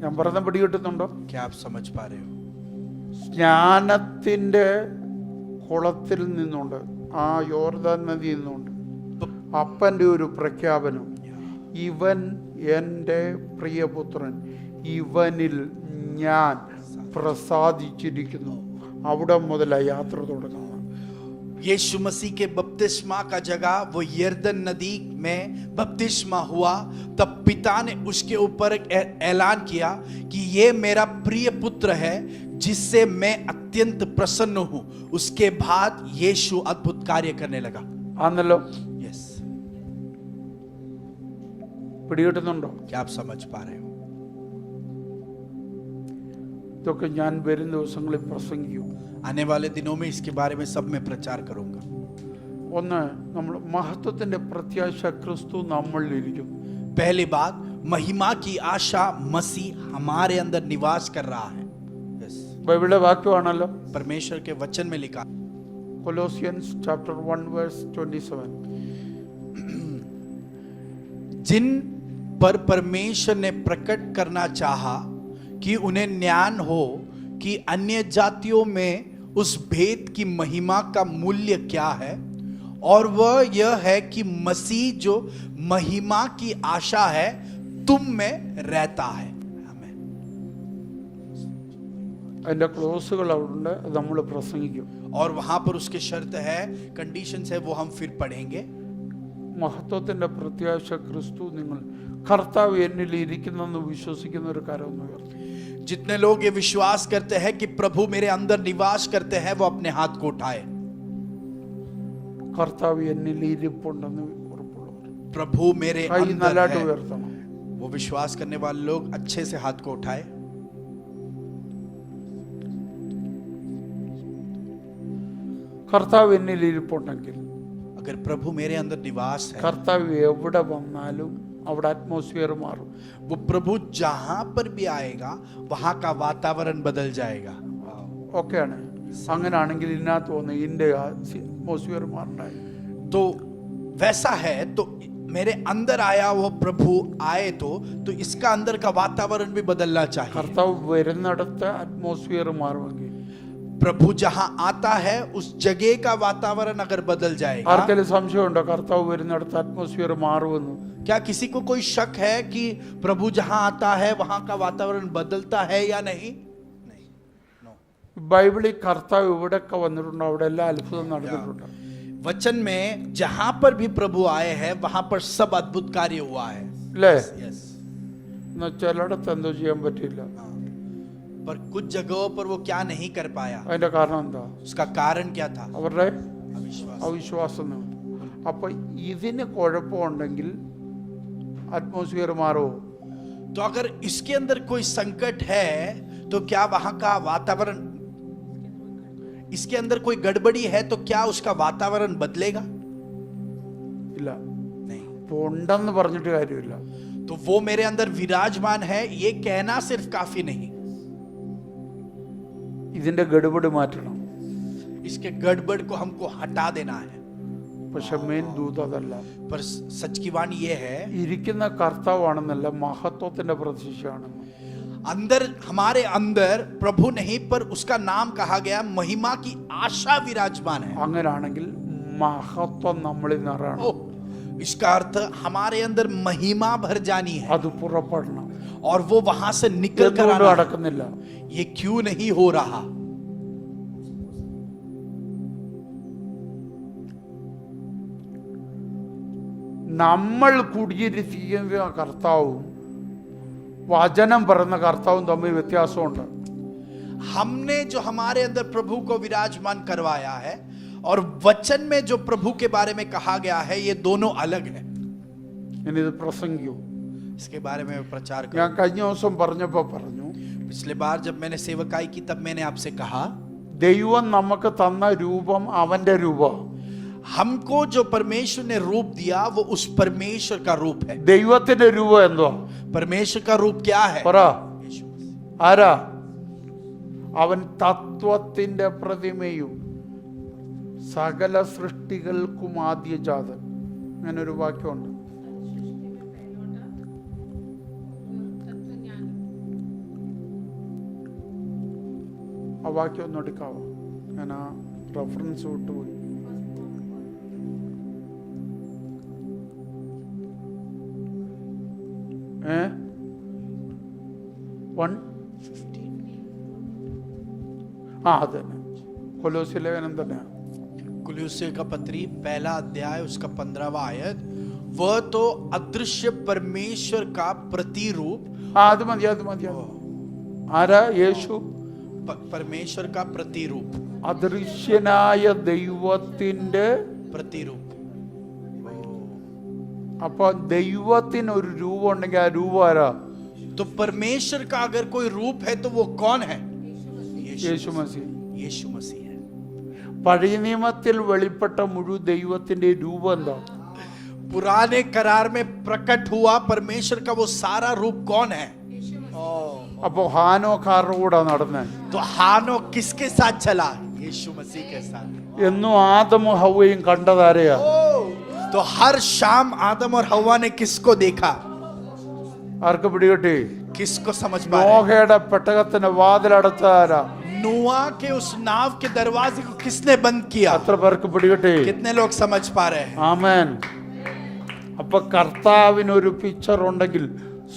Speaker 1: ഞാൻ പറഞ്ഞ പിടി കിട്ടുന്നുണ്ടോ?
Speaker 2: क्या आप समझ पा रहे हो?
Speaker 1: സ്നാനത്തിന്റെ കുളത്തിൽ നിന്നുണ്ട്, ആ യോർദാൻ നദിയിൽ നിന്നുണ്ട് അപ്പന്റെ ഒരു പ്രഖ്യാപനം, ഇവൻ എൻ്റെ പ്രിയപുത്രൻ, ഇവനിൽ ഞാൻ പ്രസാദിച്ചിരിക്കുന്നു. അവിടെ മുതലാ യാത്ര തുടങ്ങുന്നത്.
Speaker 2: यीशु मसीह के बपतिस्मा का जगह वो यर्दन नदी में बपतिस्मा हुआ, तब पिता ने उसके ऊपर एक ऐलान किया कि ये मेरा प्रिय पुत्र है जिससे मैं अत्यंत प्रसन्न हूं। उसके बाद यीशु अद्भुत कार्य करने लगा।
Speaker 1: ആന്നല്ലോ?
Speaker 2: यस।
Speaker 1: പിടികിട്ടുന്നുണ്ടോ?
Speaker 2: क्या आप समझ पा रहे हो?
Speaker 1: ഇതൊക്കെ ഞാൻ വരും ദിവസങ്ങളിൽ പ്രസംഗിക്കും.
Speaker 2: आने वाले दिनों में इसके बारे में सब मैं प्रचार करूंगा।
Speaker 1: ഒന്ന്, നമ്മൾ മഹത്വത്തിന്റെ പ്രത്യാശ ക്രിസ്തു നമ്മളിലിരിക്കുന്നു.
Speaker 2: पहली बात, महिमा की आशा मसीह हमारे अंदर निवास कर रहा है। यस।
Speaker 1: ബൈബിളിലെ വാക്യമാണല്ലോ,
Speaker 2: परमेश्वर के वचन में लिखा,
Speaker 1: കൊലോസിയൻസ് ചാപ്റ്റർ 1:27.
Speaker 2: जिन पर परमेश्वर ने प्रकट करना चाहा कि उन्हें ज्ञान हो कि अन्य जातियों में उस भेद की महिमा का मूल्य क्या है, और वह यह है कि मसीह जो महिमा की आशा है तुम में रहता है। आमीन।
Speaker 1: അതിൻ്റെ ക്ലോസുകൾ അവിടെ ഉണ്ട്, അത് നമ്മൾ പ്രസംഗിക്കും.
Speaker 2: और वहां पर उसके शर्त है, कंडीशंस है, वो हम फिर पढ़ेंगे।
Speaker 1: മഹത്വത്തിൻ്റെ പ്രത്യാശ ക്രിസ്തു നിങ്ങൾ കർത്താവ് എന്നിൽ ഇരിക്കുന്നെന്ന് വിശ്വസിക്കുന്ന ഒരു കരം ഒന്ന് ഉയർത്തി.
Speaker 2: जितने लोग ये विश्वास करते हैं कि प्रभु मेरे अंदर निवास करते हैं, वो अपने हाथ को उठाए।
Speaker 1: കർത്താവ് എന്നിൽ ഇരിപ്പുണ്ടെന്ന് ഉറപ്പുള്ളവർ
Speaker 2: प्रभु मेरे
Speaker 1: കൈ
Speaker 2: अंदर
Speaker 1: നല്ലതായിട്ട്
Speaker 2: है,
Speaker 1: ഉയർത്തണം.
Speaker 2: वो विश्वास करने वाले लोग अच्छे से हाथ को उठाए।
Speaker 1: കർത്താവ് എന്നിൽ ഇരിപ്പുണ്ടെങ്കിൽ,
Speaker 2: अगर प्रभु मेरे अंदर निवास है,
Speaker 1: കർത്താവ് എവിടെ വന്നാലും അവിടെ അറ്റ്മോസ്ഫിയർ മാറും.
Speaker 2: वो प्रभु जहां पर भी आएगा वहां का वातावरण बदल जाएगा।
Speaker 1: ഓക്കെയാണ്. അങ്ങനെയാണെങ്കിൽ ഇതിനകത്ത് വന്ന് ഇതിൻ്റെ അറ്റ്മോസ്ഫിയർ മാറണ്ടായി.
Speaker 2: तो वैसा है, तो मेरे अंदर आया वो प्रभु आए तो इसका अंदर का वातावरण भी बदलना चाहिए।
Speaker 1: കർത്താവ് വരുന്നിടത്ത് അറ്റ്മോസ്ഫിയർ മാറുമെങ്കിൽ,
Speaker 2: प्रभु जहां आता है उस जगह का वातावरण अगर बदल जाएगा।
Speaker 1: ആർക്കെങ്കിലും സംശയമുണ്ടോ കർത്താവ് വരുന്നിടത്ത് അറ്റ്മോസ്ഫിയർ മാറുമെന്ന്?
Speaker 2: क्या किसी को कोई शक है कि प्रभु जहां आता है वहां का वातावरण बदलता है या नहीं? नहीं, नो।
Speaker 1: ബൈബിളിൽ കർത്താവ് എവിടെയൊക്കെ വന്നിട്ടുണ്ടോ അവിടെ എല്ലാ അത്ഭുതം നടന്നിട്ടുണ്ട്.
Speaker 2: वचन में जहां पर भी प्रभु आए हैं वहां पर सब अद्भुत कार्य हुआ है।
Speaker 1: അല്ലേ?
Speaker 2: यस।
Speaker 1: എന്നാൽ ചിലയിടത്ത് എന്തോ ചെയ്യാൻ പറ്റില്ല.
Speaker 2: पर कुछ जगहों पर वो क्या नहीं कर पाया,
Speaker 1: അതിന്റെ കാരണം എന്താ?
Speaker 2: उसका कारण क्या था?
Speaker 1: അവരുടെ
Speaker 2: अविश्वास।
Speaker 1: അവിശ്വാസം. അപ്പൊ ഇതിന് കുഴപ്പമുണ്ടെങ്കിൽ അറ്റ്മോസ്ഫിയർ മാറുമോ?
Speaker 2: तो अगर इसके अंदर कोई संकट है तो क्या वहां का वातावरण, इसके अंदर कोई गड़बड़ी है तो क्या उसका वातावरण बदलेगा?
Speaker 1: ഇല്ല.
Speaker 2: नहीं।
Speaker 1: ഇപ്പൊ ഉണ്ടെന്ന് പറഞ്ഞിട്ട് കാര്യമില്ല.
Speaker 2: तो वो मेरे अंदर विराजमान है ये कहना सिर्फ काफी नहीं,
Speaker 1: ഇതിന്റെ ഗഡുബഡ് മാറ്റണം.
Speaker 2: इसके गड़बड़ को हमको हटा देना है।
Speaker 1: പക്ഷെ മെയിൻ ദൂത് അതല്ല.
Speaker 2: पर सच की वाणी ये है,
Speaker 1: ഇരിക്കുന്ന കർത്താവാണെന്നല്ല, മഹത്വത്തിന്റെ പ്രതീക്ഷയാണെന്ന്.
Speaker 2: अंदर हमारे अंदर प्रभु नहीं पर उसका नाम कहा गया, महिमा की आशा विराजमान है।
Speaker 1: അങ്ങനെയാണെങ്കിൽ മഹത്വം നമ്മളിൽ നിറയണം.
Speaker 2: ओ, इसका अर्थ हमारे अंदर महिमा भर जानी है
Speaker 1: അത് പുറപ്പെടണം.
Speaker 2: और वो वहां से निकल कर
Speaker 1: എന്തുകൊണ്ട്
Speaker 2: आना है।
Speaker 1: നടക്കുന്നില്ല?
Speaker 2: ये क्यों नहीं हो रहा?
Speaker 1: നമ്മൾ കുടിയിരിക്കുന്ന കർത്താവും വചനം പറയുന്ന കർത്താവും തമ്മിൽ വ്യത്യാസമുണ്ട്.
Speaker 2: हमने जो हमारे अंदर प्रभु को विराजमान करवाया है और वचन में जो प्रभु के बारे में कहा गया है, ये दोनों अलग है।
Speaker 1: ഞാനിത് പ്രസംഗിക്കൂ.
Speaker 2: इसके बारे में प्रचार
Speaker 1: ഞാൻ
Speaker 2: करूं।
Speaker 1: കഴിഞ്ഞ ദിവസം പറഞ്ഞപ്പോൾ പറഞ്ഞു,
Speaker 2: पिछले बार जब मैंने सेवकाई की तब मैंने आपसे कहा,
Speaker 1: ദൈവം നമുക്ക് തന്ന രൂപം അവന്റെ രൂപം.
Speaker 2: हमको जो परमेश्वर ने रूप दिया वो उस परमेश्वर का रूप है।
Speaker 1: ദൈവത്തിന്റെ രൂപം എന്തോ?
Speaker 2: परमेश्वर का रूप क्या है?
Speaker 1: പറ. ആരാ? അവൻ തത്വത്തിന്റെ പ്രതിമയും സകല സൃഷ്ടികൾക്കും ആദ്യജാതൻ. അങ്ങനൊരു വാക്യമുണ്ട്. ആ വാക്യം ഒന്ന് എടുക്കാവോ? ഞാൻ ആ റെഫറൻസ് വിട്ടുപോയി. അതന്നെ കൊലോസ്യ ലേഖനം തന്നെ.
Speaker 2: कुलुस्से का पत्री पहला अध्याय उसका 15वां आयत, वह तो अदृश्य परमेश्वर का प्रतिरूप।
Speaker 1: അത് മതി, അത് മതി. ആരാ? യേശു
Speaker 2: परमेश्वर का प्रतिरूप,
Speaker 1: അദൃശ്യനായ ദൈവത്തിന്റെ
Speaker 2: प्रतिरूप।
Speaker 1: അപ്പൊ ദൈവത്തിന് ഒരു രൂപം ഉണ്ടെങ്കിൽ ആ രൂപം ആരാ?
Speaker 2: तो परमेश्वर का अगर कोई रूप है तो वो कौन है?
Speaker 1: യേശു മസീഹ്.
Speaker 2: यीशु मसीह है।
Speaker 1: പഴയ നിയമത്തിൽ വെളിപ്പെട്ട മുഴുവൻ ദൈവത്തിന്റെ രൂപം എന്താ?
Speaker 2: पुराने करार में प्रकट हुआ परमेश्वर का वो सारा रूप कौन है?
Speaker 1: അപ്പൊ ഹാനോക്കാരുടെ കൂടെ നടന്നേ.
Speaker 2: तो हानो किसके साथ चला? यीशु मसीह के साथ।
Speaker 1: എന്നും ആദമും ഹവ്വയും കണ്ടതാരെയാ?
Speaker 2: तो हर शाम आदम और हवा ने किसको देखा?
Speaker 1: ആർക്ക് പിടികിട്ടി?
Speaker 2: किसको समझ पा रहे हैं?
Speaker 1: നോഹയുടെ പെട്ടകത്തിന് വാതിലടച്ചാരാ?
Speaker 2: नूआ के उस नाव के दरवाजे को किसने बंद किया?
Speaker 1: എത്ര പേർക്ക് പിടികിട്ടി?
Speaker 2: कितने लोग समझ पा रहे हैं?
Speaker 1: ആമേൻ. അപ്പൊ കർത്താവിനൊരു പിക്ചർ ഉണ്ടെങ്കിൽ,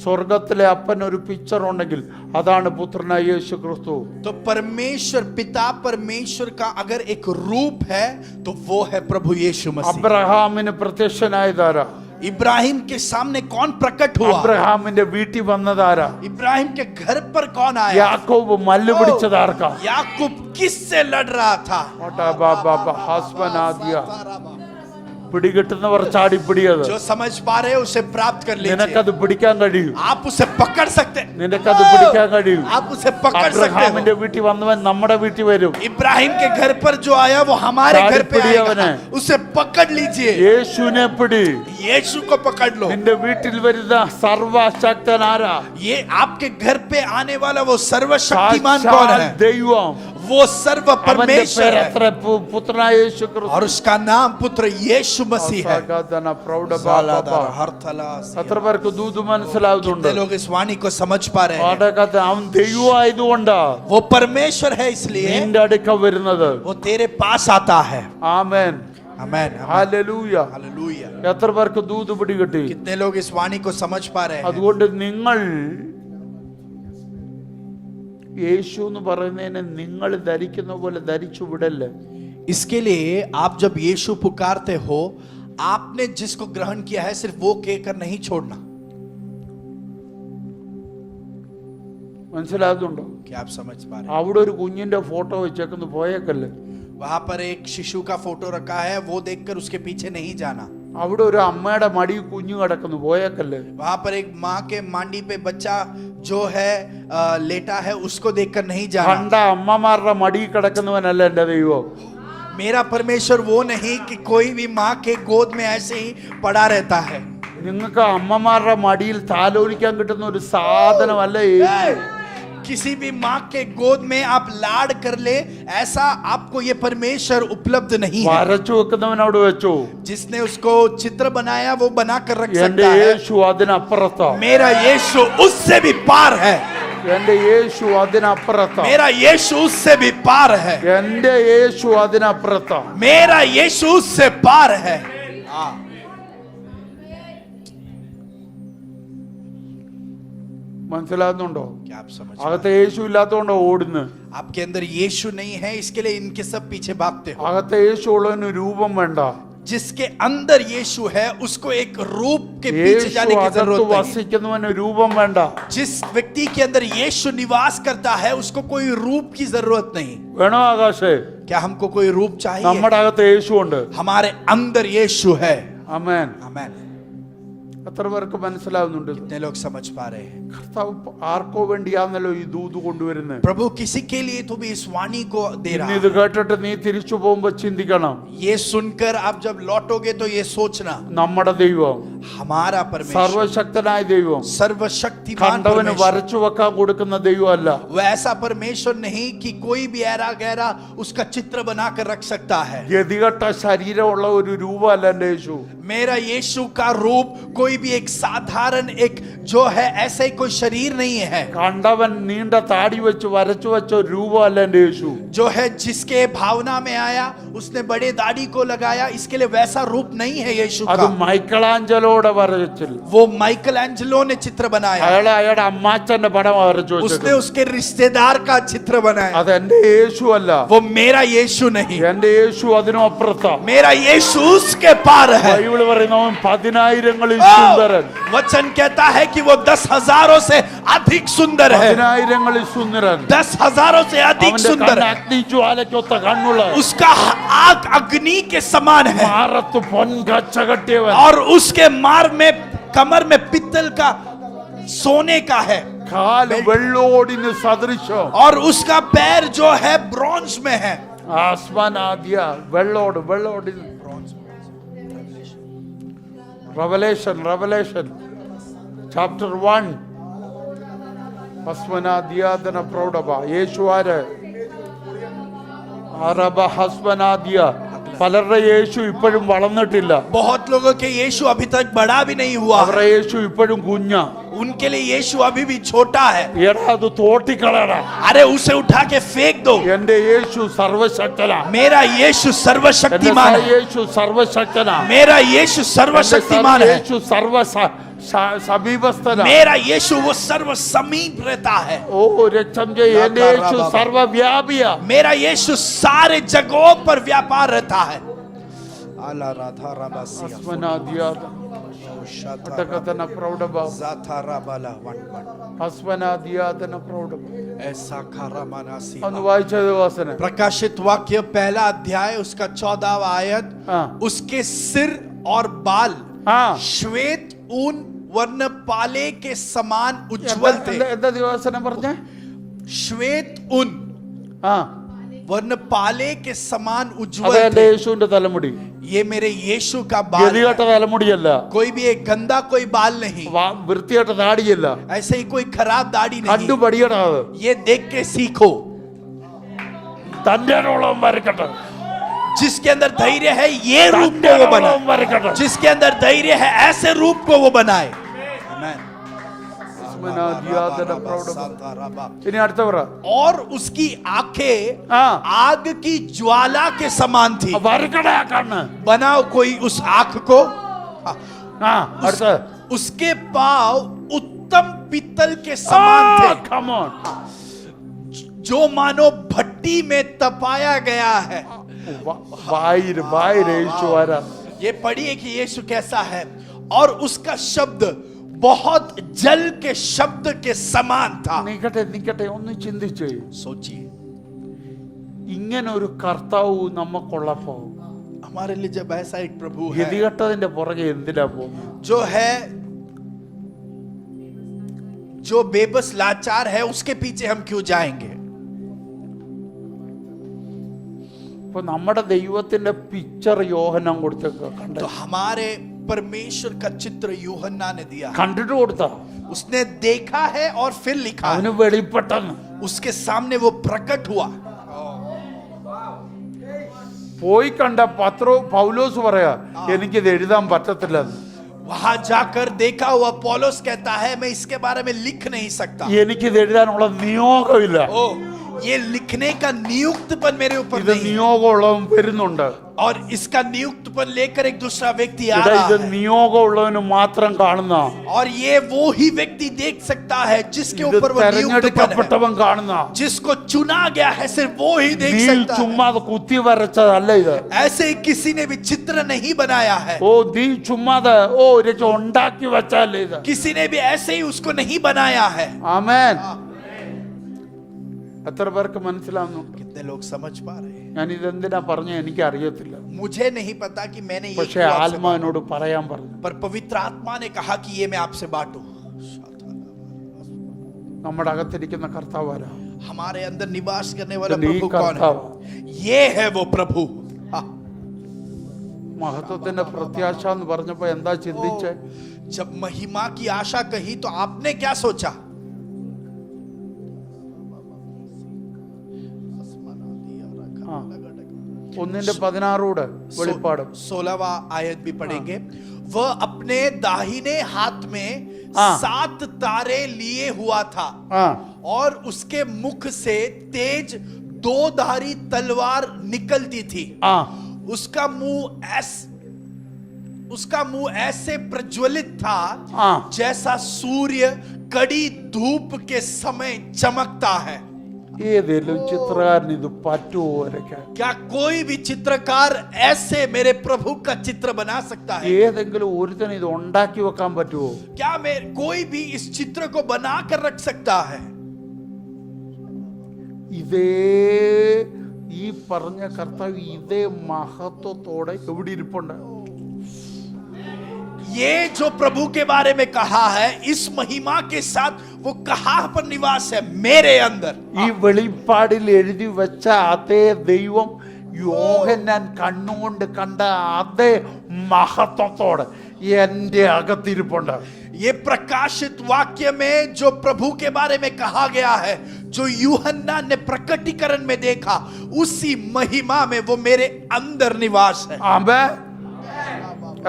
Speaker 1: സ്വർഗത്തിലെ അപ്പനൊരു പിക്ചർ ഉണ്ടെങ്കിൽ അതാണ് പുത്രനായ യേശു ക്രിസ്തു.
Speaker 2: तो परमेश्वर पिता परमेश्वर का अगर एक रूप है तो वो है प्रभु यीशु मसीह।
Speaker 1: അബ്രഹാമിന് പ്രത്യക്ഷനായതാരാ?
Speaker 2: इब्राहिम के सामने कौन प्रकट हुआ?
Speaker 1: അബ്രഹാമിന്റെ വീട്ടിൽ വന്നതാരാ?
Speaker 2: इब्राहिम के घर पर कौन आया?
Speaker 1: യാക്കോബ് മല്ല് പിടിച്ചതാർക്കാ?
Speaker 2: याकूब किससे लड़ रहा था?
Speaker 1: പിടികിട്ടുന്നവർ ചാടി പിടിയത്.
Speaker 2: जो समझ पा रहे हैं उसे प्राप्त कर लीजिए।
Speaker 1: നിനക്കത് പിടിക്കാൻ കഴിയും.
Speaker 2: आप उसे पकड़ सकते हैं।
Speaker 1: നിനക്കത് പിടിക്കാൻ കഴിയും.
Speaker 2: आप उसे पकड़ सकते
Speaker 1: അബ്രഹാമിന്റെ
Speaker 2: हो।
Speaker 1: വീട്ടിൽ വന്നവൻ നമ്മുടെ വീട്ടിൽ വരും.
Speaker 2: इब्राहिम के घर पर जो आया वो हमारे घर पे
Speaker 1: पिड़िया
Speaker 2: आएगा।
Speaker 1: बने।
Speaker 2: उसे पकड़ लीजिए।
Speaker 1: യേശുവിനെ പിടി.
Speaker 2: यीशु को पकड़ लो।
Speaker 1: നിന്റെ വീട്ടിൽ വരുന്ന സർവശക്തനാരാ?
Speaker 2: ये आपके घर पे आने वाला वो सर्वशक्तिमान कौन
Speaker 1: സാക്ഷാൽ
Speaker 2: है?
Speaker 1: ദൈവം.
Speaker 2: वो सर्व
Speaker 1: അവന്റെ
Speaker 2: परमेश्वर है
Speaker 1: പേരത്ര പുത്രനായ യേശു ക്രിസ്തു.
Speaker 2: और उसका नाम पुत्र यीशु मसीह है।
Speaker 1: എത്ര പേർക്ക് ദൂത് മനസ്സിലാവുന്നുണ്ട്?
Speaker 2: कितने लोग इस वाणी को समझ पा रहे हैं?
Speaker 1: അവൻ ദൈവമായതുകൊണ്ടാ
Speaker 2: वो परमेश्वर है इसलिए
Speaker 1: നിന്റെ അടുക്ക വരുന്നത്.
Speaker 2: वो तेरे पास आता है।
Speaker 1: ആമേൻ.
Speaker 2: आमेन।
Speaker 1: ഹല്ലേലൂയ.
Speaker 2: हालेलुया।
Speaker 1: എത്ര പേർക്ക് ദൂത് പിടികിട്ടി?
Speaker 2: कितने लोग इस वाणी को समझ पा रहे हैं?
Speaker 1: അതുകൊണ്ട് നിങ്ങൾ യേശു എന്ന് പറയുന്നതിനെ നിങ്ങൾ ധരിക്കുന്ന പോലെ ധരിച്ചു വിടല്ലേ.
Speaker 2: इसके लिए आप जब यीशु पुकारते हो, आपने जिसको ग्रहण किया है सिर्फ वो कहकर नहीं छोड़ना।
Speaker 1: മനസ്സിലാകുന്നുണ്ടോ?
Speaker 2: क्या आप समझ पा रहे हैं?
Speaker 1: അവിടെ ഒരു കുഞ്ഞിന്റെ ഫോട്ടോ വെച്ചേക്കുന്നു, പോയേക്കല്ലേ.
Speaker 2: वहां पर एक शिशु का फोटो रखा है, वो देखकर उसके पीछे नहीं जाना।
Speaker 1: അവിടെ ഒരു അമ്മയുടെ മടി കുഞ്ഞു കിടക്കുന്നു, പോയേക്കല്ലേ.
Speaker 2: वहां पर एक माँ के मांडी पे बच्चा जो है लेटा है, उसको देखकर नहीं
Speaker 1: കണ്ട
Speaker 2: जाना।
Speaker 1: അമ്മമാരുടെ മടി കിടക്കുന്നവനല്ല എന്റെ ദൈവം.
Speaker 2: मेरा परमेश्वर वो नहीं कि कोई भी माँ के गोद में ऐसे ही पड़ा रहता है।
Speaker 1: നിങ്ങൾക്ക് അമ്മമാരുടെ മടിയിൽ താലോലിക്കാൻ കിട്ടുന്ന ഒരു സാധനമല്ല യേശു.
Speaker 2: किसी भी माँ के गोद में आप लाड कर ले, ऐसा आपको ये परमेश्वर उपलब्ध नहीं है।
Speaker 1: വരച്ചു വെക്കുന്നവനോട് വെച്ചു.
Speaker 2: जिसने उसको चित्र बनाया वो बना कर रख
Speaker 1: എന്റെ
Speaker 2: सकता है।
Speaker 1: യേശു അതിനപ്പുറത്താ.
Speaker 2: मेरा यीशु उससे भी पार है।
Speaker 1: എന്റെ യേശു അതിനപ്പുറത്താ.
Speaker 2: मेरा यीशु उससे भी पार है।
Speaker 1: എന്റെ യേശു അതിനപ്പുറത്താ.
Speaker 2: मेरा यीशु उससे पार है। हाँ।
Speaker 1: മനസ്സിലാകുന്നുണ്ടോ?
Speaker 2: क्या आप समझ?
Speaker 1: അകത്തെ യേശു ഇല്ലാത്തതുകൊണ്ടോ ഓടുന്നു?
Speaker 2: आपके अंदर यीशु नहीं है, इसके लिए इनके सब पीछे भागते हो।
Speaker 1: അകത്തെ യേശു ഉള്ളതിന് രൂപം വേണ്ട.
Speaker 2: जिसके अंदर यीशु है उसको एक रूप के पीछे
Speaker 1: യേശു
Speaker 2: जाने की
Speaker 1: അകത്ത്
Speaker 2: जरूरत नहीं।
Speaker 1: വസിക്കുന്നവന് രൂപം വേണ്ട.
Speaker 2: जिस व्यक्ति के अंदर यीशु निवास करता है उसको कोई रूप की जरूरत नहीं।
Speaker 1: വേണോ ആകാശേ?
Speaker 2: क्या हमको कोई रूप चाहिए?
Speaker 1: നമ്മുടെ അകത്ത് യേശു ഉണ്ട്.
Speaker 2: हमारे अंदर यीशु है।
Speaker 1: ആമേൻ.
Speaker 2: आमेन।
Speaker 1: എത്ര പേർക്ക് മനസ്സിലാവുന്നുണ്ട്?
Speaker 2: कितने लोग समझ पा रहे हैं?
Speaker 1: കർത്താവ് ആർക്കോ വേണ്ടിയാണല്ലോ ഈ ദൂത് കൊണ്ടുവരുന്നത്.
Speaker 2: प्रभु किसी के लिए तो भी इस वाणी को दे रहा
Speaker 1: ഇത്
Speaker 2: है।
Speaker 1: കേട്ടിട്ട് നീ തിരിച്ചു പോകുമ്പോ ചിന്തിക്കണം,
Speaker 2: ये सुनकर आप जब लौटोगे तो ये सोचना,
Speaker 1: നമ്മുടെ ദൈവം
Speaker 2: हमारा परमेश्वर
Speaker 1: സർവശക്തനായ ദൈവം
Speaker 2: सर्वशक्तिमान
Speaker 1: കണ്ടവന്
Speaker 2: परमेश्वर,
Speaker 1: വരച്ചു വെക്കാൻ കൊടുക്കുന്ന ദൈവമല്ല.
Speaker 2: वो ऐसा परमेश्वर नहीं कि कोई भी ऐरा गहरा उसका चित्र बनाकर रख सकता है।
Speaker 1: ഗതികെട്ട ശരീരമുള്ള ഒരു രൂപമല്ല എൻ്റെ യേശു.
Speaker 2: मेरा यीशु का रूप कोई भी एक साधारण एक जो है ऐसे ही कोई शरीर नहीं है।
Speaker 1: കണ്ടവൻ നീണ്ട താടി വെച്ച് വരച്ചു വെച്ച ഒരു രൂപമല്ല എൻ്റെ യേശു.
Speaker 2: जो है जिसके भावना में आया उसने बड़े दाढ़ी को लगाया, इसके लिए वैसा रूप नहीं है यीशु
Speaker 1: അത്
Speaker 2: का।
Speaker 1: മൈക്കലാഞ്ചലോടെ വരച്ചില്ല.
Speaker 2: वो माइकल एंजेलो ने चित्र बनाया,
Speaker 1: അയാളുടെ അമ്മാച്ചന്റെ പടം വരച്ചു
Speaker 2: उसने
Speaker 1: വെച്ചത്.
Speaker 2: उसके रिश्तेदार का चित्र बनाया।
Speaker 1: അത് എൻ്റെ യേശു അല്ല.
Speaker 2: वो मेरा यीशु नहीं,
Speaker 1: എൻ്റെ യേശു അതിനും അപ്പുറത്താ.
Speaker 2: मेरा यीशु उसके पार है।
Speaker 1: ബൈബിൾ പറയുന്നവൻ 10,000 സുന്ദരൻ.
Speaker 2: वचन कहता है कि वो 10,000 से अधिक सुंदर है।
Speaker 1: 10,000 സുന്ദരൻ.
Speaker 2: 10,000 से अधिक
Speaker 1: അവന്റെ
Speaker 2: सुंदर
Speaker 1: കണ്ണ്
Speaker 2: है।
Speaker 1: അഗ്നിജ്വാലയ്ക്കൊത്ത കണ്ണുള്ള,
Speaker 2: उसका आग अग्नि के समान है
Speaker 1: മാറത്ത് പൊൻകച്ച കെട്ടിയവൻ,
Speaker 2: और उसके मार में कमर में पित्तल का सोने का है
Speaker 1: കാല് വെള്ളോടിന് സദൃശം.
Speaker 2: और उसका पैर जो है ब्रॉन्ज में है।
Speaker 1: ആസ്മാനാദ്യ വെള്ളോട് റെവലേഷൻ ചാപ്റ്റർ 1 ഹസ്മനാദ്യാദന പ്രൗഢഭ. യേശു ആര്? അറബ ഹസ്മനാദ്യ. പലരുടെ യേശു ഇപ്പോഴും വളർന്നിട്ടില്ല.
Speaker 2: बहुत लोगों के यीशु अभी तक बड़ा भी नहीं हुआ है।
Speaker 1: അവരുടെ യേശു ഇപ്പോഴും കുഞ്ഞ.
Speaker 2: उनके लिए यीशु अभी भी छोटा है।
Speaker 1: എടാ അത് തോട്ടിക്കളയടാ.
Speaker 2: अरे उसे उठा के फेंक दो।
Speaker 1: എന്റെ യേശു സർവശക്തനാ.
Speaker 2: मेरा यीशु
Speaker 1: എന്റെ
Speaker 2: सर्वशक्तिमान है।
Speaker 1: യേശു സർവശക്തനാ.
Speaker 2: मेरा यीशु सर्वशक्तिमान है।
Speaker 1: യേശു സർവ സമീപസ്ഥനാ.
Speaker 2: मेरा यीशु वो सर्व समीप रहता है।
Speaker 1: ഓ രക്തം ചെയ്യ. എന്റെ യേശു സർവവ്യാപിയാ.
Speaker 2: मेरा यीशु सारे जगहों पर व्यापार रहता है। आला राधा राबासिया
Speaker 1: ഹസ്വനാദിയാത അടകതന പ്രൗഢഭാവ
Speaker 2: जाथाराबाला वन
Speaker 1: ഹസ്വനാദിയാതന പ്രൗഢഭാവ.
Speaker 2: ऐसा खारामानासी।
Speaker 1: ഒന്ന് വായിച്ചത് വാസന.
Speaker 2: प्रकाशित वाक्य पहला अध्याय उसका 14वां आयत।
Speaker 1: हाँ।
Speaker 2: उसके सिर और बाल
Speaker 1: हाँ।
Speaker 2: श्वेत ऊन वर्णपाले के समान उज्जवल थे।
Speaker 1: എന്താ ദിവസനം പറഞ്ഞേ?
Speaker 2: श्वेत ऊन
Speaker 1: ആ
Speaker 2: वर्णपाले के समान
Speaker 1: അത്
Speaker 2: उज्जवल
Speaker 1: എന്റെ
Speaker 2: थे।
Speaker 1: യേശുവിന്റെ തലമുടി.
Speaker 2: ये मेरे यीशु का बाल
Speaker 1: ഗതികെട്ട
Speaker 2: है।
Speaker 1: തലമുടിയല്ല.
Speaker 2: कोई भी एक गंदा कोई बाल नहीं,
Speaker 1: വൃത്തികെട്ട താടിയല്ല.
Speaker 2: ऐसे ही कोई खराब दाढ़ी
Speaker 1: കണ്ടു
Speaker 2: नहीं।
Speaker 1: പഠിയടാ. അത്
Speaker 2: ये देख के सीखो।
Speaker 1: തന്റെ ഓളം വരക്കട്ടെ.
Speaker 2: जिसके अंदर धैर्य है ये रूप को वो बनाए।
Speaker 1: വരക്കട്ടെ.
Speaker 2: जिसके अंदर धैर्य है ऐसे रूप को वो बनाए। आमीन।
Speaker 1: ഹസ്വനാദിയാതന പ്രൗഢഭാവ. ഇനി അടുത്ത പറ.
Speaker 2: और उसकी आंखें
Speaker 1: हाँ।
Speaker 2: आग की ज्वाला के समान थी।
Speaker 1: വരക്കട കണ്ണ്.
Speaker 2: बनाओ कोई उस आंख को।
Speaker 1: ആ അടുത്ത.
Speaker 2: उसके पांव उत्तम पीतल के समान थे,
Speaker 1: come on.
Speaker 2: जो मानो भट्टी में तपाया गया है।
Speaker 1: വായിര് യേശു ആരാ.
Speaker 2: ये पढ़िए कि यीशु कैसा है। और उसका शब्द बहुत जल के शब्द के समान था।
Speaker 1: നിക്കട്ടെ ഒന്ന് ചിന്തിച്ചേ.
Speaker 2: सोचिए
Speaker 1: ഇങ്ങനെ ഒരു കർത്താവ് നമുക്കുള്ളപ്പോ
Speaker 2: हमारे लिए जब ऐसा एक प्रभु है
Speaker 1: ഗതികെട്ടതിന്റെ പുറകെ എന്തിനാ പോകുന്നത്?
Speaker 2: जो है, जो बेबस लाचार है, उसके पीछे हम क्यों जाएंगे?
Speaker 1: ഇപ്പൊ നമ്മുടെ ദൈവത്തിന്റെ പിക്ചർ യോഹന്നാൻ കൊടുത്തേക്ക.
Speaker 2: तो हमारे परमेश्वर का चित्र यूहन्ना ने दिया।
Speaker 1: കണ്ടിട്ട് കൊടുത്ത
Speaker 2: उसने देखा है और फिर लिखा है।
Speaker 1: അവന് വെളിപ്പെട്ടെന്ന്.
Speaker 2: उसके सामने वो प्रकट हुआ।
Speaker 1: പോയി കണ്ട പൗലോസ് പറയാ എനിക്കിത് എഴുതാൻ പറ്റത്തില്ലെന്ന്.
Speaker 2: वहां जाकर देखा हुआ पौलुस कहता है मैं इसके बारे में लिख नहीं सकता।
Speaker 1: എനിക്കിത് എഴുതാനുള്ള നിയോഗമില്ല.
Speaker 2: ओ ये लिखने का नियुक्तपन मेरे ऊपर
Speaker 1: ഇത്
Speaker 2: नहीं है।
Speaker 1: നിയോഗമുള്ളവൻ വരുന്നുണ്ട്.
Speaker 2: और इसका नियुक्तपन लेकर एक दूसरा व्यक्ति आ
Speaker 1: ഇത്
Speaker 2: रहा है।
Speaker 1: നിയോഗമുള്ളവന് മാത്രം കാണുന്ന.
Speaker 2: और ये वो ही व्यक्ति देख सकता है जिसके
Speaker 1: ഇത്
Speaker 2: ऊपर वो नियुक्तपन है।
Speaker 1: തെരഞ്ഞെടുക്കപ്പെട്ടവൻ കാണുന്ന.
Speaker 2: जिसको चुना गया है सिर्फ वो ही देख
Speaker 1: നീ
Speaker 2: सकता है।
Speaker 1: ചുമ്മാ അത് കുത്തി വരച്ചതല്ല ഇത്.
Speaker 2: ऐसे ही किसी ने भी चित्र नहीं बनाया है।
Speaker 1: ഓ നീ ചുമ്മാത് ഉണ്ടാക്കി വെച്ചല്ലേ ഇത്.
Speaker 2: किसी ने भी ऐसे ही उसको नहीं बनाया है।
Speaker 1: ആമേൻ. എത്ര പേർക്ക് മനസ്സിലാവുന്നുണ്ട്?
Speaker 2: कितने लोग समझ पा रहे हैं?
Speaker 1: ഞാൻ ഇതെന്തിനാ പറഞ്ഞ എനിക്ക് അറിയത്തില്ല.
Speaker 2: मुझे नहीं पता कि मैंने ये
Speaker 1: പക്ഷെ
Speaker 2: क्यों आपसे
Speaker 1: ആത്മാ എന്നോട് പറയാൻ പറഞ്ഞു.
Speaker 2: पर पवित्र आत्मा ने कहा कि ये मैं आपसे बांटूं।
Speaker 1: നമ്മുടെ അകത്തിരിക്കുന്ന കർത്താവാരാ?
Speaker 2: हमारे अंदर निवास करने वाला
Speaker 1: तो नहीं
Speaker 2: प्रभु कौन
Speaker 1: करता
Speaker 2: है? ये है वो प्रभु।
Speaker 1: മഹത്വത്തിന്റെ പ്രത്യാശ എന്ന് പറഞ്ഞപ്പോ എന്താ ചിന്തിച്ചേ?
Speaker 2: जब महिमा की आशा कही तो आपने क्या सोचा?
Speaker 1: ഒന്നിന്റെ 16 വെളിപ്പാട്
Speaker 2: 16वां आयत भी पढ़ेंगे। वह अपने दाहिने हाथ में 7 तारे लिए हुआ था
Speaker 1: ആ
Speaker 2: और उसके मुख से तेज 2-धारी तलवार निकलती थी।
Speaker 1: ആ
Speaker 2: उसका मुंह ऐसे प्रज्वलित था
Speaker 1: हाँ।
Speaker 2: जैसा सूर्य कड़ी धूप के समय चमकता है।
Speaker 1: ഏതെങ്കിലും ചിത്രകാരൻ ഇത് പറ്റുമോ വരയ്ക്കാൻ?
Speaker 2: क्या कोई भी चित्रकार ऐसे मेरे प्रभु का चित्र बना सकता है?
Speaker 1: ഏതെങ്കിലും ഒരുത്തന് ഇത് ഉണ്ടാക്കി വെക്കാൻ പറ്റുമോ?
Speaker 2: क्या कोई भी इस चित्र को बना कर रख सकता है?
Speaker 1: ഇതേ ഈ പറഞ്ഞ കർത്താവ് ഇതേ മഹത്വത്തോടെ എവിടെ ഇരിപ്പുണ്ട്?
Speaker 2: ये जो प्रभु के बारे में कहा है इस महिमा के साथ वो कहां पर निवास है? मेरे अंदर।
Speaker 1: ഈ വെളിപ്പാടിൽ എഴുതി വെച്ച അതേ ദൈവം യോഹന്നാൻ കണ്ണുകൊണ്ട് കണ്ട അതേ മഹത്വത്തോടെ എന്റെ അകത്തിരിപ്പുണ്ട്.
Speaker 2: ये प्रकाशित वाक्य में जो प्रभु के बारे में कहा गया है, जो यूहन्ना ने प्रकटीकरण में देखा, उसी महिमा में वो मेरे अंदर निवास है।
Speaker 1: ആമേൻ.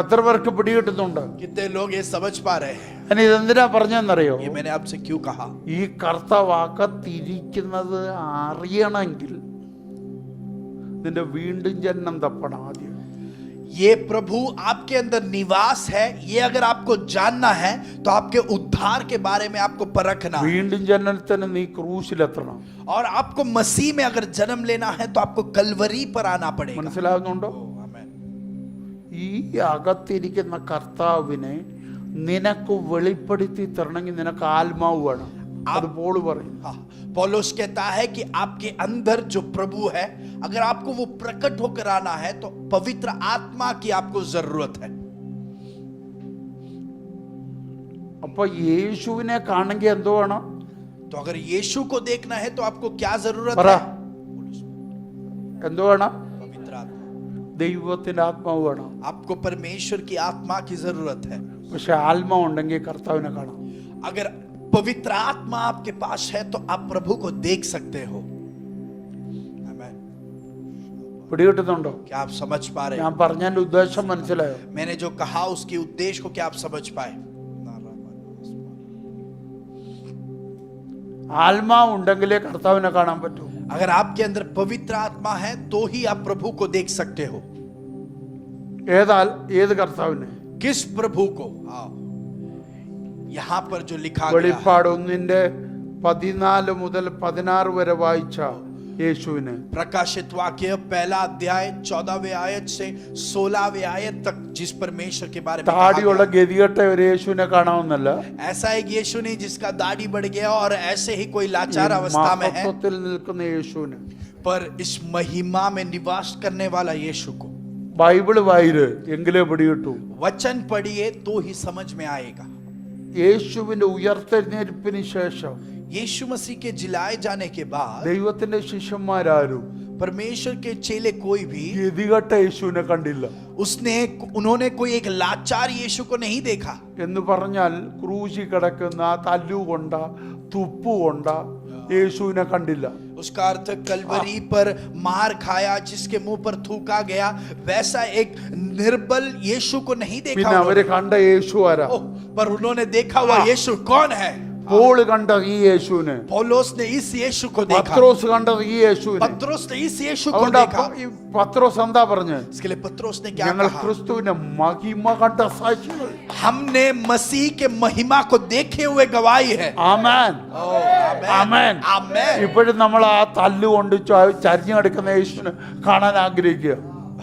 Speaker 1: എത്ര പേർക്ക് പിടികിട്ടുന്നുണ്ട്?
Speaker 2: कितने लोग ये समझ पा रहे हैं?
Speaker 1: ഇനി ഇതെന്തിനാ പറഞ്ഞെന്നറിയോ?
Speaker 2: ये मैंने आपसे क्यों कहा?
Speaker 1: ഈ കർത്താവാക്കത്തിരിക്കുന്നത് അറിയണമെങ്കിൽ നിന്റെ വീണ്ടും ജന്മം തപ്പണം ആദ്യം.
Speaker 2: ये प्रभु आपके अंदर निवास है, ये अगर आपको जानना है तो आपके उद्धार के बारे में आपको परखना है।
Speaker 1: വീണ്ടും ജന്മത്തിന് നീ ക്രൂശിലെത്തണം.
Speaker 2: और आपको मसीह में अगर जन्म लेना है तो आपको कलवरी पर आना पड़ेगा।
Speaker 1: മനസ്സിലാകുന്നുണ്ടോ?
Speaker 2: आमेन।
Speaker 1: ഈ അകത്തിരിക്കുന്ന കർത്താവിനെ നിനക്ക് വെളിപ്പെടുത്തി തരണമെങ്കിൽ നിനക്ക് ആത്മാവ് വേണം. അത് പോൾ പറയും.
Speaker 2: हाँ, पौलुस कहता है कि आपके अंदर जो प्रभु है, अगर आपको वो प्रकट होकर आना है तो पवित्र आत्मा की आपको जरूरत है।
Speaker 1: അപ്പൊ യേശുവിനെ കാണണമെങ്കിൽ എന്തോ വേണം?
Speaker 2: तो अगर यीशु को देखना है तो आपको क्या जरूरत
Speaker 1: പറ,
Speaker 2: है?
Speaker 1: എന്തോ വേണം?
Speaker 2: पवित्र आत्मा।
Speaker 1: ദൈവത്തിന്റെ ആത്മാവ് വേണം.
Speaker 2: आपको परमेश्वर की आत्मा की जरूरत है।
Speaker 1: പക്ഷെ ആത്മാവ് ഉണ്ടെങ്കിൽ കർത്താവിനെ കാണാം.
Speaker 2: अगर पवित्र आत्मा आपके पास है तो आप प्रभु को देख सकते हो। आमेन।
Speaker 1: പിടികിട്ടുന്നുണ്ടോ?
Speaker 2: क्या आप समझ पा रहे
Speaker 1: ഞാൻ
Speaker 2: हैं?
Speaker 1: പറഞ്ഞതിന്റെ ഉദ്ദേശം മനസ്സിലായോ?
Speaker 2: मैंने जो कहा उसके उद्देश्य को क्या आप समझ पाए?
Speaker 1: ആത്മാവ് ഉണ്ടെങ്കിലേ കർത്താവിനെ കാണാൻ പറ്റൂ.
Speaker 2: अगर आपके अंदर पवित्र आत्मा है तो ही आप प्रभु को देख सकते हो।
Speaker 1: ഏത് കർത്താവിനെ?
Speaker 2: किस प्रभु को? यहाँ पर जो लिखा गया है,
Speaker 1: വെളിപ്പാട് 1:14 മുതൽ 16 വരെ വായിച്ച യേശുവിനെ,
Speaker 2: प्रकाशित वाक्य पहला अध्याय 14वें आयत से 16वें आयत तक जिस परमेश्वर के बारे में कहा
Speaker 1: താടിയുള്ള
Speaker 2: गया,
Speaker 1: ഗതികെട്ട ഒരു യേശുവിനെ കാണാമെന്നല്ല,
Speaker 2: ऐसा एक यीशु नहीं जिसका दाढ़ी बढ़ गया और ऐसे ही कोई लाचार अवस्था में है,
Speaker 1: മഹത്വത്തിൽ നിൽക്കുന്ന യേശുവിനെ.
Speaker 2: पर इस महिमा में निवास करने वाला यीशु को।
Speaker 1: ബൈബിള് വായിര് എങ്കിലേ പിടികിട്ടു.
Speaker 2: वचन पढ़िए तो ही समझ में आएगा।
Speaker 1: യേശുവിന്റെ ഉയർത്തെഴുന്നേൽപ്പിന് ശേഷം
Speaker 2: यीशु मसीह के जिलाए जाने के बाद
Speaker 1: ദൈവത്തിന്റെ ശിഷ്യന്മാരാരും
Speaker 2: परमेश्वर के चेले कोई भी
Speaker 1: ഗതികെട്ട യേശുവിനെ കണ്ടില്ല.
Speaker 2: उन्होंने कोई एक लाचार यीशु को नहीं देखा।
Speaker 1: എന്ന് പറഞ്ഞാൽ ക്രൂശി കിടക്കുന്ന തല്ലുകൊണ്ട തുപ്പുകൊണ്ട യേശുവിനെ കണ്ടില്ല.
Speaker 2: उसका अर्थ कलवरी पर मार खाया, जिसके मुंह पर थूका गया, वैसा एक निर्बल यीशु को नहीं देखा
Speaker 1: പിന്നെ അവര്
Speaker 2: उन्होंने।
Speaker 1: കണ്ട യേശു ആരാ?
Speaker 2: पर उन्होंने देखा हुआ यीशु कौन है?
Speaker 1: പോള് കണ്ടത് ഈ യേശുവിനെ,
Speaker 2: पौलुस ने इस यीशु को देखा,
Speaker 1: പത്രോസ് കണ്ടത് ഈ യേശുവിനെ.
Speaker 2: पत्रोस ने इस यीशु को
Speaker 1: അതുകൊണ്ട്
Speaker 2: देखा।
Speaker 1: ഈ പത്രോസ് എന്താ പറഞ്ഞ്?
Speaker 2: इसके लिए पत्रोस ने क्या
Speaker 1: ഞങ്ങൾ
Speaker 2: कहा?
Speaker 1: ക്രിസ്തുവിന്റെ മഹിമ കണ്ട സാക്ഷികൾ.
Speaker 2: हमने मसीह के महिमा को देखे हुए गवाही है।
Speaker 1: ആമേൻ, ആമേൻ.
Speaker 2: आमेन।
Speaker 1: ഇപ്പോഴും നമ്മൾ ആ തല്ലുകൊണ്ട് ചരിഞ്ഞു കിടക്കുന്ന യേശുവിനെ കാണാൻ ആഗ്രഹിക്കുക.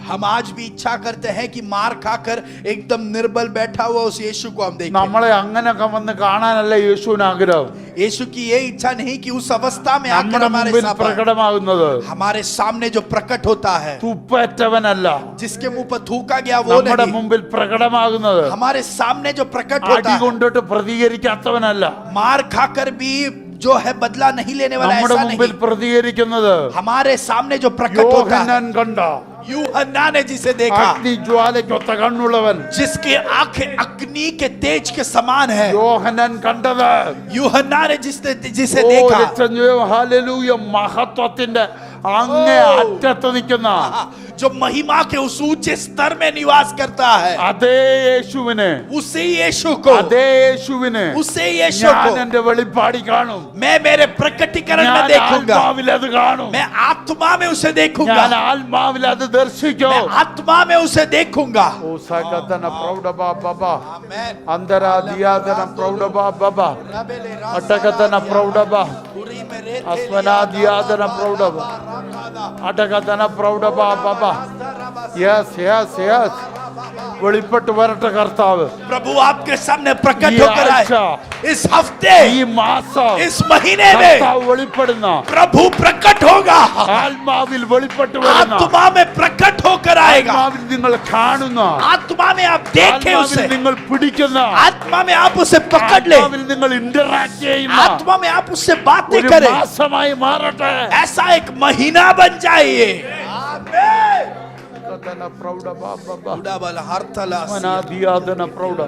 Speaker 2: हम आज भी इच्छा करते हैं कि मार खाकर एकदम निर्बल बैठा हुआ उस यीशु को हम देखें।
Speaker 1: നമ്മളെ അങ്ങനെയൊക്കെ വന്ന് കാണാനല്ല യേശുവിന് ആഗ്രഹം.
Speaker 2: यीशु की ये इच्छा नहीं कि उस अवस्था में आकर
Speaker 1: നമ്മുടെ
Speaker 2: हमारे
Speaker 1: മുമ്പിൽ
Speaker 2: सामने
Speaker 1: പ്രകടമാകുന്നത്
Speaker 2: हमारे सामने जो प्रकट होता है,
Speaker 1: തുപ്പേറ്റവനല്ല,
Speaker 2: जिसके मुंह पर थूका गया वो
Speaker 1: നമ്മുടെ
Speaker 2: नहीं,
Speaker 1: മുമ്പിൽ പ്രകടമാകുന്നത്
Speaker 2: हमारे सामने जो प्रकट होता
Speaker 1: അടി
Speaker 2: है,
Speaker 1: കൊണ്ടിട്ട് പ്രതികരിക്കാത്തവനല്ല,
Speaker 2: मार खाकर भी जो है बदला नहीं लेने वाला,
Speaker 1: നമ്മുടെ
Speaker 2: ऐसा
Speaker 1: മുമ്പിൽ
Speaker 2: नहीं।
Speaker 1: പ്രതികരിക്കുന്നത്
Speaker 2: हमारे सामने जो प्रकट होता है,
Speaker 1: യോഹന്നാൻ കണ്ട
Speaker 2: यूहन्ना ने जिसे देखा,
Speaker 1: അഗ്നിജ്വാലയ്ക്കൊത്ത കണ്ണുള്ളവൻ,
Speaker 2: जिसकी आंखें अग्नि के तेज के समान है,
Speaker 1: യോഹന്നാൻ കണ്ടത്
Speaker 2: यूहन्ना ने जिसे
Speaker 1: ഓ,
Speaker 2: देखा,
Speaker 1: രക്ഷ- ഹല്ലേലൂയ, മഹത്വത്തിന്റെ അങ്ങേ അറ്റത്ത് നിൽക്കുന്ന
Speaker 2: जो महिमा के उस ऊंचे स्तर में निवास करता है,
Speaker 1: അതേ യേശുവിനെ,
Speaker 2: उसी यीशु को,
Speaker 1: അതേ യേശുവിനെ
Speaker 2: उसी यीशु
Speaker 1: ഞാൻ
Speaker 2: को
Speaker 1: എന്റെ വെളിപ്പാടി കാണും.
Speaker 2: मैं मेरे प्रकटीकरण में
Speaker 1: ഞാൻ
Speaker 2: देखूंगा,
Speaker 1: ആത്മാവിൽ അത് കാണും.
Speaker 2: मैं आत्मा में उसे
Speaker 1: ഞാൻ
Speaker 2: देखूंगा,
Speaker 1: ആത്മാവിൽ അത് ദർശിക്കും.
Speaker 2: मैं आत्मा में उसे देखूंगा।
Speaker 1: ഓ സകതന പ്രൗഢബാ ബബാ
Speaker 2: आमेन।
Speaker 1: അന്തരാദിയാതന പ്രൗഢബാ ബബാ അടകതന പ്രൗഢബാ അസ്മനാദിയാതന പ്രൗഢബാ അടകതന പ്രൗഢബാ ബബാ. യെസ് യെസ് യെസ്, വെളിപ്പെട്ട് വരട്ടെ കർത്താവ്.
Speaker 2: प्रभु आपके सामने प्रकट
Speaker 1: ये
Speaker 2: होकर आए।
Speaker 1: आशा,
Speaker 2: इस हफ्ते,
Speaker 1: ഈ മാസം
Speaker 2: इस महीने में
Speaker 1: കർത്താവ് വെളിപ്പെടുന്ന,
Speaker 2: प्रभु प्रकट होगा,
Speaker 1: ആത്മാവിൽ വെളിപ്പെട്ട് വരുന്ന,
Speaker 2: आत्मा में प्रकट होकर आएगा,
Speaker 1: ആത്മാവിൽ നിങ്ങൾ കാണുന്ന,
Speaker 2: आत्मा में आप देखें
Speaker 1: ആത്മാവിൽ
Speaker 2: उसे,
Speaker 1: നിങ്ങൾ പിടിക്കുന്ന,
Speaker 2: आत्मा में आप उसे पकड़ ले,
Speaker 1: ആത്മാവിൽ നിങ്ങൾ ഇന്ററാക്ട് ചെയ്യുന്ന
Speaker 2: आत्मा में आप उससे बातें
Speaker 1: ഒരു
Speaker 2: करें,
Speaker 1: മാസമായി മാറട്ടെ.
Speaker 2: ऐसा एक महीना बन जाइए।
Speaker 1: കതന പ്രൗഢബാ ബബാ
Speaker 2: उड़ाबल हरतला
Speaker 1: അസ്മനാദിയാതന പ്രൗഢ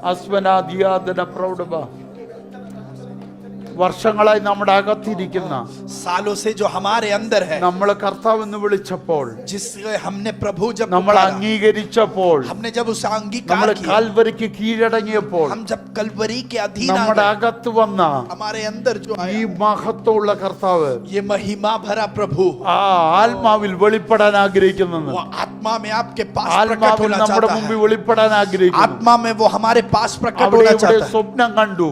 Speaker 1: അസ്മനാദിയാതന പ്രൗഢബാ വർഷങ്ങളായി നമ്മുടെ അകത്തിരിക്കുന്ന
Speaker 2: सालों से जो हमारे अंदर है,
Speaker 1: നമ്മൾ കർത്താവ് എന്ന് വിളിച്ചപ്പോൾ,
Speaker 2: जिससे हमने प्रभु जब
Speaker 1: നമ്മൾ
Speaker 2: पुकारा,
Speaker 1: അംഗീകരിച്ചപ്പോൾ,
Speaker 2: हमने जब उसे
Speaker 1: നമ്മൾ
Speaker 2: अंगीकार किया,
Speaker 1: കാൽവരിക്ക് കീഴടങ്ങിയപ്പോൾ,
Speaker 2: हम जब कलवरी के अधीन आ
Speaker 1: നമ്മുടെ
Speaker 2: गए,
Speaker 1: അകത്ത് വന്ന
Speaker 2: हमारे अंदर जो
Speaker 1: ഈ
Speaker 2: आया,
Speaker 1: മഹത്വമുള്ള കർത്താവ്
Speaker 2: ये महिमा भरा प्रभु
Speaker 1: ആ ആത്മാവിൽ വെളിപ്പെടാൻ ആഗ്രഹിക്കുന്നു.
Speaker 2: वो आत्मा में आपके पास प्रकट
Speaker 1: ആത്മാവിൽ
Speaker 2: होना
Speaker 1: നമ്മുടെ
Speaker 2: चाहता
Speaker 1: മുമ്പിൽ
Speaker 2: है,
Speaker 1: വെളിപ്പെടാൻ ആഗ്രഹിക്കുന്നു.
Speaker 2: आत्मा में वो हमारे पास प्रकट
Speaker 1: അവിടെ
Speaker 2: होना
Speaker 1: ഇവിടെ
Speaker 2: चाहता है।
Speaker 1: സ്വപ്നം കണ്ടു,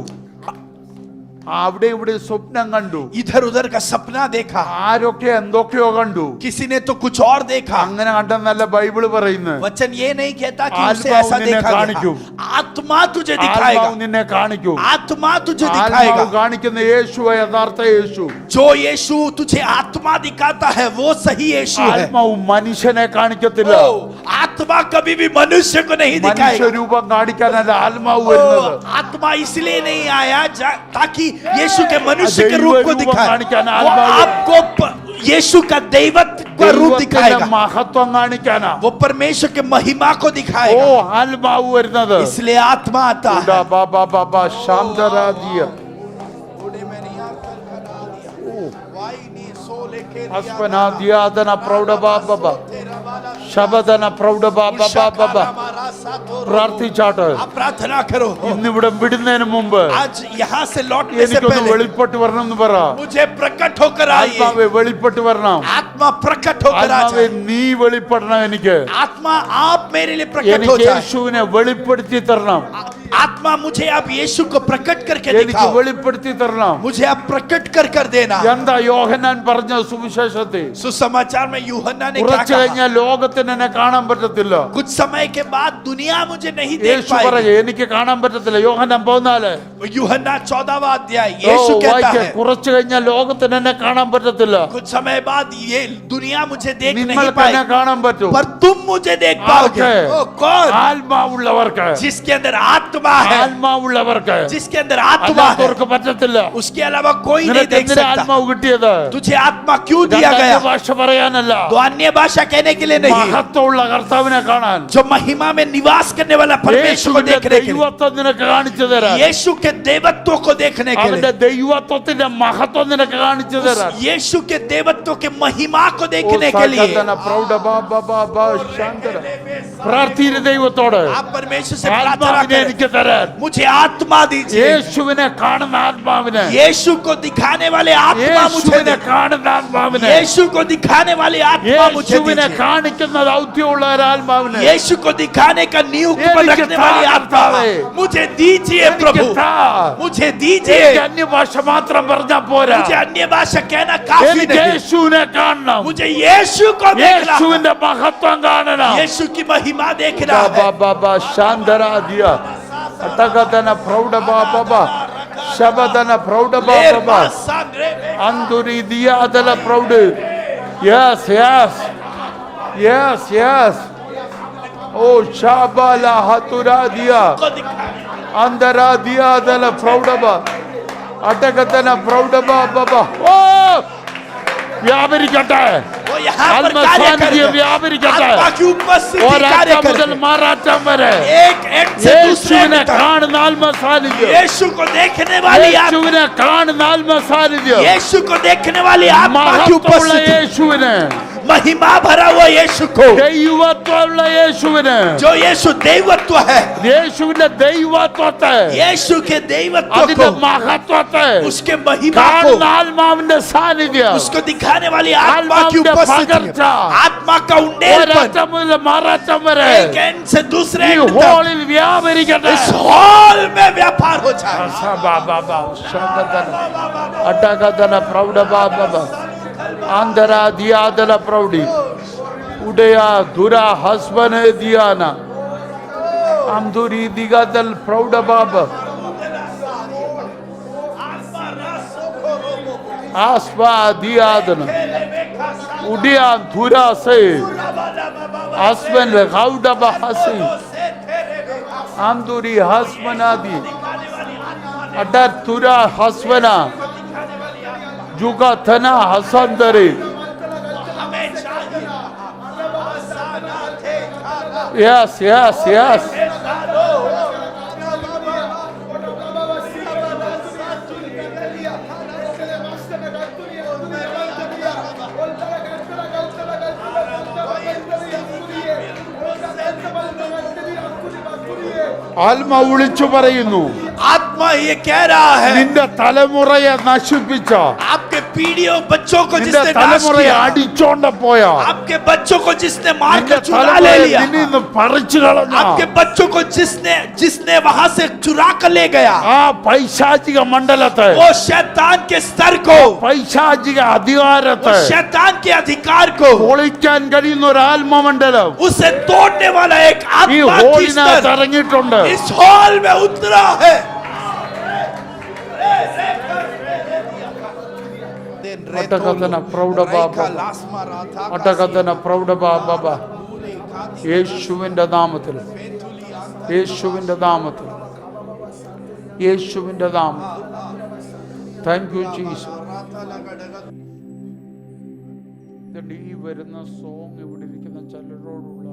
Speaker 1: അവിടെ ഇവിടെ സ്വപ്നം കണ്ടു,
Speaker 2: इधर उधर का सपना देखा,
Speaker 1: ആരൊക്കെ എന്തൊക്കെയോ കണ്ടു.
Speaker 2: किसी ने तो कुछ और देखा।
Speaker 1: അങ്ങനെ കണ്ടെന്നല്ല ബൈബിള് പറയുന്നത്.
Speaker 2: वचन ये नहीं कहता कि उसे
Speaker 1: आत्मा
Speaker 2: ऐसा
Speaker 1: निन्ने
Speaker 2: देखा
Speaker 1: കാണിക്കും.
Speaker 2: गया। आत्मा तुझे दिखाएगा,
Speaker 1: ആത്മാവ് നിന്നെ കാണിക്കും.
Speaker 2: आत्मा तुझे
Speaker 1: ആത്മാവ്
Speaker 2: दिखाएगा।
Speaker 1: കാണിക്കുന്ന യേശുവ യഥാർത്ഥ യേശു.
Speaker 2: जो यीशु तुझे आत्मा दिखाता है वो सही यीशु है।
Speaker 1: ആത്മാവ് മനുഷ്യനെ കാണിക്കത്തില്ല.
Speaker 2: ओ, आत्मा कभी भी मनुष्य को नहीं
Speaker 1: മനുഷ്യ
Speaker 2: दिखाएगा।
Speaker 1: രൂപം കാണിക്കാനല്ല ആത്മാവ്
Speaker 2: ओ,
Speaker 1: വരുന്നത്.
Speaker 2: आत्मा इसलिए नहीं आया ताकि यीशु के मनुष्य के
Speaker 1: दैव
Speaker 2: रूप को
Speaker 1: रूप
Speaker 2: दिखाए,
Speaker 1: काണിക്കാൻ
Speaker 2: वो
Speaker 1: आत्मा
Speaker 2: आपको यीशु का दैवत्व का रूप
Speaker 1: ദൈവത്തിന്റെ
Speaker 2: दिखाएगा,
Speaker 1: മഹത്വം കാണിക്കാനാ
Speaker 2: वो परमेश्वर के महिमा को
Speaker 1: ഓ
Speaker 2: दिखाएगा।
Speaker 1: ആത്മാവ് വരുന്നത്.
Speaker 2: इसलिए आत्मा आता
Speaker 1: ഉടാ
Speaker 2: है।
Speaker 1: ബാബാ ബാബാ ശാന്തരാദിയ അസ്പനാദിയാദന പ്രൗഢബാബ ശബദന പ്രൗഢബാബ പ്രാർത്ഥിച്ചാട്ട്
Speaker 2: आप प्रार्थना करो।
Speaker 1: ഇന്നിവിടെ വിടുന്നതിന് മുമ്പ്
Speaker 2: आज यहाँ से लौटने से
Speaker 1: എനിക്കൊന്ന്
Speaker 2: पहले
Speaker 1: വെളിപ്പെട്ട് വരണം എന്ന് പറ.
Speaker 2: मुझे प्रकट होकर आइए।
Speaker 1: ആത്മാവെ വെളിപ്പെട്ട് വരണം.
Speaker 2: आत्मा प्रकट होकर आ
Speaker 1: ആത്മാവെ
Speaker 2: जाए।
Speaker 1: നീ വെളിപ്പെടണം. എനിക്ക്
Speaker 2: आत्मा आप मेरे लिए प्रकट हो
Speaker 1: എനിക്ക്
Speaker 2: जाए।
Speaker 1: യേശുവിനെ വെളിപ്പെടുത്തി തരണം.
Speaker 2: आत्मा मुझे आप यीशु को प्रकट करके
Speaker 1: എനിക്ക്
Speaker 2: दिखाओ,
Speaker 1: വെളിപ്പെടുത്തി തരണം.
Speaker 2: मुझे आप प्रकट कर देना।
Speaker 1: എന്താ യോഹന്നാൻ പറഞ്ഞ സുവിശേഷത്തിൽ?
Speaker 2: सुसमाचार में यूहन्ना ने क्या
Speaker 1: കുറച്ചു
Speaker 2: कहा?
Speaker 1: കഴിഞ്ഞാൽ ലോകത്തിന് എന്നെ കാണാൻ പറ്റത്തില്ല.
Speaker 2: कुछ समय के बाद दुनिया मुझे नहीं देख
Speaker 1: യേശു പറയ
Speaker 2: पाएगी।
Speaker 1: എനിക്ക് കാണാൻ പറ്റത്തില്ല. യോഹന്നാൻ 14
Speaker 2: यूहन्ना 14वां अध्याय
Speaker 1: ഓ,
Speaker 2: यीशु कहता
Speaker 1: വായിക്ക്.
Speaker 2: है
Speaker 1: കുറച്ചു കഴിഞ്ഞാൽ ലോകത്തിന് എന്നെ കാണാൻ പറ്റത്തില്ല.
Speaker 2: कुछ समय बाद ये दुनिया मुझे देख नहीं
Speaker 1: നിങ്ങൾക്ക് എന്നെ
Speaker 2: पाएगी,
Speaker 1: കാണാൻ പറ്റും.
Speaker 2: पर तुम मुझे देख पाओगे।
Speaker 1: ആർക്ക്?
Speaker 2: ओ, कौन?
Speaker 1: ആത്മാവുള്ളവർക്ക്.
Speaker 2: जिसके अंदर आत्मा है,
Speaker 1: ആത്മാവുള്ളവർക്ക്.
Speaker 2: जिसके अंदर आत्मा है,
Speaker 1: അല്ലാത്തവർക്ക് പറ്റത്തില്ല.
Speaker 2: उसके अलावा कोई नहीं
Speaker 1: നിനക്ക്
Speaker 2: देख
Speaker 1: എന്തിനാ
Speaker 2: सकता।
Speaker 1: ആത്മാവ് കിട്ടിയത്?
Speaker 2: तुझे आत्मा क्यों दिया
Speaker 1: രണ്ട്
Speaker 2: गया?
Speaker 1: ഭാഷ പറയാനല്ല,
Speaker 2: तो अन्य भाषा कहने के लिए नहीं,
Speaker 1: മഹത്വമുള്ള കർത്താവിനെ കാണാൻ.
Speaker 2: जो महिमा में निवास करने वाला परमेश्वर को
Speaker 1: യേശുവിന്റെ
Speaker 2: देखने के लिए,
Speaker 1: ദൈവത്വം നിനക്ക് കാണിച്ചു തരാൻ.
Speaker 2: यीशु के देवत्व को देखने के
Speaker 1: അവന്റെ
Speaker 2: लिए,
Speaker 1: ദൈവത്വത്തിന്റെ മഹത്വം നിനക്ക് കാണിച്ചു തരാൻ.
Speaker 2: उस यीशु के देवत्व के महिमा को देखने के लिए
Speaker 1: പ്രാർത്ഥിയുടെ ദൈവത്തോട്
Speaker 2: आप परमेश्वर से प्रार्थना
Speaker 1: ആത്മാവിനെ
Speaker 2: करें,
Speaker 1: എനിക്ക് തരാൻ.
Speaker 2: मुझे आत्मा दीजिए।
Speaker 1: യേശുവിനെ കാണുന്ന ആത്മാവിനെ,
Speaker 2: यीशु को दिखाने वाले आत्मा मुझे
Speaker 1: യേശുവിനെ
Speaker 2: दे।
Speaker 1: കാണുന്ന ആത്മാവിനെ,
Speaker 2: यीशु को दिखाने वाले आत्मा मुझे
Speaker 1: യേശുവിനെ
Speaker 2: दीजिए।
Speaker 1: കാണിക്കുന്ന ദൗത്യമുള്ള ഒരാത്മാവിനെ
Speaker 2: यीशु को दिखाने का नियुक्त
Speaker 1: ये
Speaker 2: रखने वाली
Speaker 1: लिखता
Speaker 2: आत्मा
Speaker 1: है।
Speaker 2: मुझे दीजिए प्रभु,
Speaker 1: എനിക്ക് താ.
Speaker 2: मुझे
Speaker 1: എനിക്ക്
Speaker 2: दीजिए।
Speaker 1: അന്യഭാഷ മാത്രം പറഞ്ഞാ പോരാ.
Speaker 2: मुझे अन्य भाषा कहना काफी
Speaker 1: എനിക്ക്
Speaker 2: नहीं,
Speaker 1: യേശുവിനെ കാണണം.
Speaker 2: मुझे यीशु को देखना,
Speaker 1: യേശുവിന്റെ മഹത്വം കാണണം.
Speaker 2: यीशु की महिमा देखना
Speaker 1: ബാബാ
Speaker 2: है।
Speaker 1: ബാബാ ശാന്തരാദിയ അട്ടകതന പ്രൗഢ ബാബാ ശബദന പ്രൗഢ ബാബാ അന്തുരി ദിയാദല പ്രൗഢ. യെസ് യെസ് യെസ് യെസ് ഓ ശബല ഹതുരാദിയ
Speaker 2: को दिखाने
Speaker 1: അന്തരാ ദിയാദല പ്രൗഢ അട്ടകതന പ്രൗഢ ബാബാ. ഓ വ്യാപരിക്കട്ടെ.
Speaker 2: वो यहाँ पर कार्य
Speaker 1: ആത്മസാന്നിധ്യം
Speaker 2: करेगा।
Speaker 1: വ്യാപരിക്കട്ടെ.
Speaker 2: आत्मा की उपस्थिति
Speaker 1: ഒരറ്റം
Speaker 2: कार्य
Speaker 1: മുതൽ
Speaker 2: करेगा।
Speaker 1: മാറാറ്റം വരെ
Speaker 2: एक एंड से दूसरे
Speaker 1: യേശുവിനെ
Speaker 2: एंड तक
Speaker 1: കാണുന്ന ആത്മസാന്നിധ്യം,
Speaker 2: यीशु को देखने वाली आत्मा,
Speaker 1: യേശുവിനെ കാണുന്ന ആത്മസാന്നിധ്യം,
Speaker 2: यीशु को देखने वाली आत्मा की
Speaker 1: മഹത്വമുള്ള
Speaker 2: उपस्थिति,
Speaker 1: യേശുവിനെ,
Speaker 2: महिमा भरा हुआ यीशु को,
Speaker 1: ദൈവത്വമുള്ള യേശുവിനെ,
Speaker 2: जो यीशु दैवत्व है,
Speaker 1: യേശുവിന്റെ ദൈവത്വത്തെ,
Speaker 2: यीशु के दैवत्व
Speaker 1: അതിന്റെ
Speaker 2: को,
Speaker 1: മഹത്വത്തെ
Speaker 2: उसके महिमा को,
Speaker 1: കാണുന്ന ആത്മാവിന്റെ സാന്നിധ്യം,
Speaker 2: उसको दिखाने वाली आत्मा की
Speaker 1: ആത്മാവിന്റെ
Speaker 2: उपस्थिति,
Speaker 1: പകർച്ച,
Speaker 2: आत्मा का उंडेलपन
Speaker 1: ഒരറ്റം മുതൽ മാറാറ്റം വരെ
Speaker 2: एक एंड से दूसरे
Speaker 1: ഈ
Speaker 2: एंड तक
Speaker 1: ഹോളിൽ വ്യാപരിക്കട്ടെ.
Speaker 2: इस हॉल में व्यापार हो जाए।
Speaker 1: അട്ടകതന പ്രൗഢ ബാബ ആന്തരാ ദിയാദല പ്രൗഢി ഉടയാ ദുര ഹസ്ബനെ ദിയാന അംദുരി ദിഗദൽ പ്രൗഢ ബാബ ആസ്വാ ദിയാദന ഉടിയാ ദുരാ സേ ആസ്വൻ ഗൗഡ ബഹസി അംദുരി ഹസ്മനാദി അട തുര ഹസ്വന जुगा थना हसंदरे यस यस यस ആത്മാവ് വിളിച്ചു പറയുന്നു,
Speaker 2: आत्मा ये कह रहा है,
Speaker 1: നിന്റെ തലമുറയെ നശിപ്പിച്ച,
Speaker 2: आपके पीढ़ियों बच्चों को
Speaker 1: നിന്റെ
Speaker 2: जिसने नाश
Speaker 1: തലമുറയെ
Speaker 2: किया,
Speaker 1: അടിച്ചോണ്ട പോയ,
Speaker 2: आपके बच्चों को जिसने मार
Speaker 1: നിന്റെ
Speaker 2: कर चुरा ले
Speaker 1: തലമുറയെ
Speaker 2: लिया,
Speaker 1: നിന്നിന്ന് പറിച്ചു കളഞ്ഞ
Speaker 2: आपके बच्चों को जिसने वहां से चुरा कर ले गया,
Speaker 1: ആ പൈശാചിക മണ്ഡലത്തെ,
Speaker 2: वो शैतान के स्तर को,
Speaker 1: പൈശാചിക
Speaker 2: वो
Speaker 1: അധികാരത്തെ
Speaker 2: शैतान के अधिकार को,
Speaker 1: പൊളിക്കാൻ കഴിയുന്ന ഒരു ആത്മമണ്ഡലം
Speaker 2: उसे तोड़ने वाला एक
Speaker 1: ഈ
Speaker 2: आत्मा की
Speaker 1: ഹോളിനകത്ത്
Speaker 2: स्तर
Speaker 1: ഇറങ്ങിയിട്ടുണ്ട്.
Speaker 2: इस हॉल में उतरा है।
Speaker 1: അട്ടകഥന പ്രൗഢബാബ, അട്ടകഥന പ്രൗഢബാബ, യേശുവിന്റെ നാമത്തിൽ, യേശുവിന്റെ നാമത്തിൽ, യേശുവിന്റെ നാമത്തിൽ. Thank you Jesus. ഈ വരുന്ന സോങ് ഇവിടെ ഇരിക്കുന്ന ചിലരോടുള്ള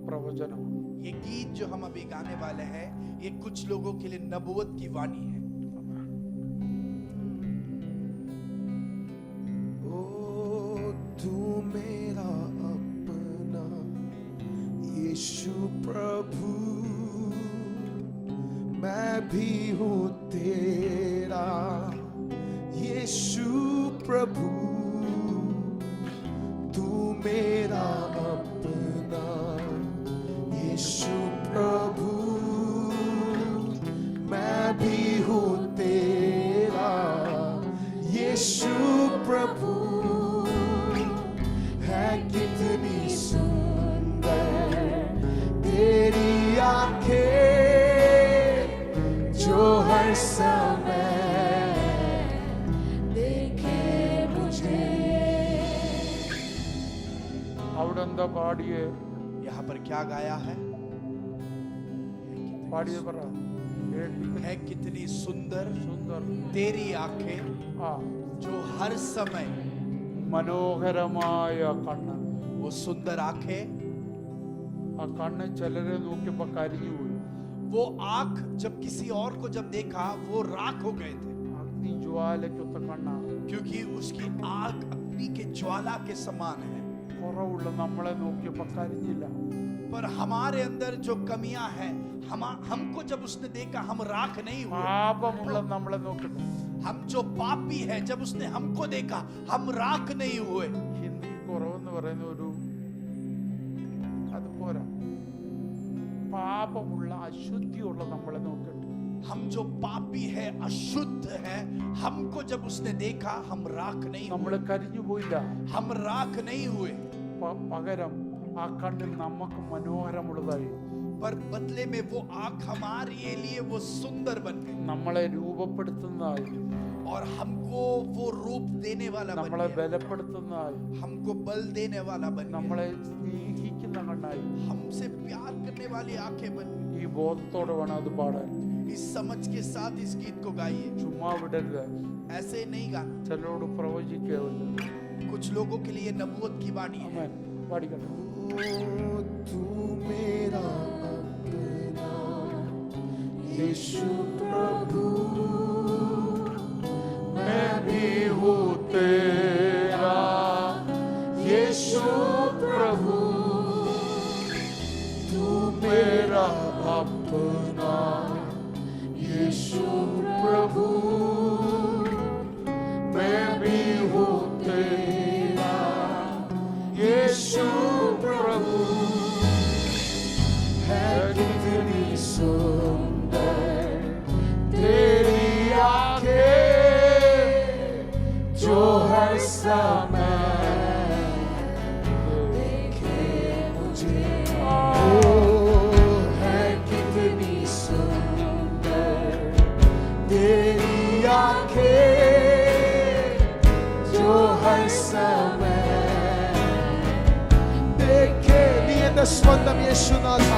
Speaker 1: പ്രവചനം.
Speaker 2: ये गीत जो हम अभी गाने वाले हैं, ये कुछ लोगों के लिए नबूवत की वाणी है। ओ तू मेरा अपना यीशु प्रभु, मैं भी हूँ तेरा यीशु प्रभु, तू मेरा अपना यीशु प्रभु, मैं भी हूँ तेरा यीशु प्रभु, है कितनी सुंदर तेरी आंखें जो हर समय देखे मुझे।
Speaker 1: അവിടെ എന്താ പാടിയേ?
Speaker 2: यहाँ पर क्या गाया है?
Speaker 1: പാടിയേ പറ.
Speaker 2: है कितनी सुंदर
Speaker 1: സുന്ദർ
Speaker 2: तेरी आंखें
Speaker 1: ആ
Speaker 2: जो हर समय,
Speaker 1: മനോഹരമായ കണ്ണ്.
Speaker 2: वो सुंदर आंखें,
Speaker 1: ആ കണ്ണ് ചിലരെ നോക്കിയപ്പോ കരിഞ്ഞുപോയി.
Speaker 2: वो आंख जब किसी और को जब देखा वो राख हो गए थे,
Speaker 1: അഗ്നി ജ്വാലയ്ക്കൊത്ത കണ്ണാണ്.
Speaker 2: क्योंकि उसकी आंख अग्नि के ज्वाला के समान है।
Speaker 1: കുറവുള്ള നമ്മളെ നോക്കിയപ്പോ കരിഞ്ഞില്ല.
Speaker 2: पर हमारे अंदर जो कमियां हैं, हमको जब उसने देखा हम राख नहीं हुए।
Speaker 1: പാപമുള്ള നമ്മളെ നോക്കിയപ്പോ,
Speaker 2: हम जो पापी है, जब उसने हमको देखा हम राख नहीं हुए।
Speaker 1: ഹിന്ദി കുറവെന്ന് പറയുന്ന ഒരു അത് പോരാ. പാപമുള്ള അശുദ്ധിയുള്ള നമ്മളെ നോക്കിയിട്ട്,
Speaker 2: हम जो पापी है, अशुद्ध है, हमको जब उसने देखा हम राख नहीं
Speaker 1: നമ്മള്
Speaker 2: हुए,
Speaker 1: കരിഞ്ഞു പോയില്ല.
Speaker 2: हम राख नहीं हुए।
Speaker 1: പകരം ആ കണ്ണിൽ നമുക്ക് മനോഹരമുള്ളതായി,
Speaker 2: पर बदले में वो आंख हमारे लिए वो सुंदर बन गई
Speaker 1: നമ്മളെ രൂപപ്പെടുത്തുന്നതായി,
Speaker 2: और हमको वो रूप देने वाला बन
Speaker 1: നമ്മളെ
Speaker 2: गया,
Speaker 1: ബലപ്പെടുത്തുന്നതായി,
Speaker 2: हमको बल देने वाला बन गया,
Speaker 1: നമ്മളെ സ്നേഹിക്കുന്ന കണ്ണായി.
Speaker 2: हमसे प्यार करने वाली आंखें बन गई।
Speaker 1: ഈ ബോധത്തോടെ വേണം അത് പാടാൻ.
Speaker 2: इस समझ के साथ इस गीत को गाइए,
Speaker 1: ചുമ്മാ വിടരുത്.
Speaker 2: ऐसे नहीं गाना।
Speaker 1: ചിലരോട് പ്രവചിക്കരുത്.
Speaker 2: कुछ लोगों के लिए नबूवत की वाणी है।
Speaker 1: ആമേൻ. പാടിക്കട്ടെ.
Speaker 2: ओ तू मेरा अपना यीशु प्रभु,
Speaker 1: मैं भी हूँ तेरा यीशु प्रभु, तू मेरा अपना यीशु प्रभु, मैं भी हूँ तेरा यीशु प्रभु, है कितनी सुंदर तेरी आंखें जो हर समय देखे मुझे.
Speaker 2: है कितनी सुंदर तेरी आंखें जो हर समय देखे. നീ എന്റെ സ്വന്തം യേശുനാഥ.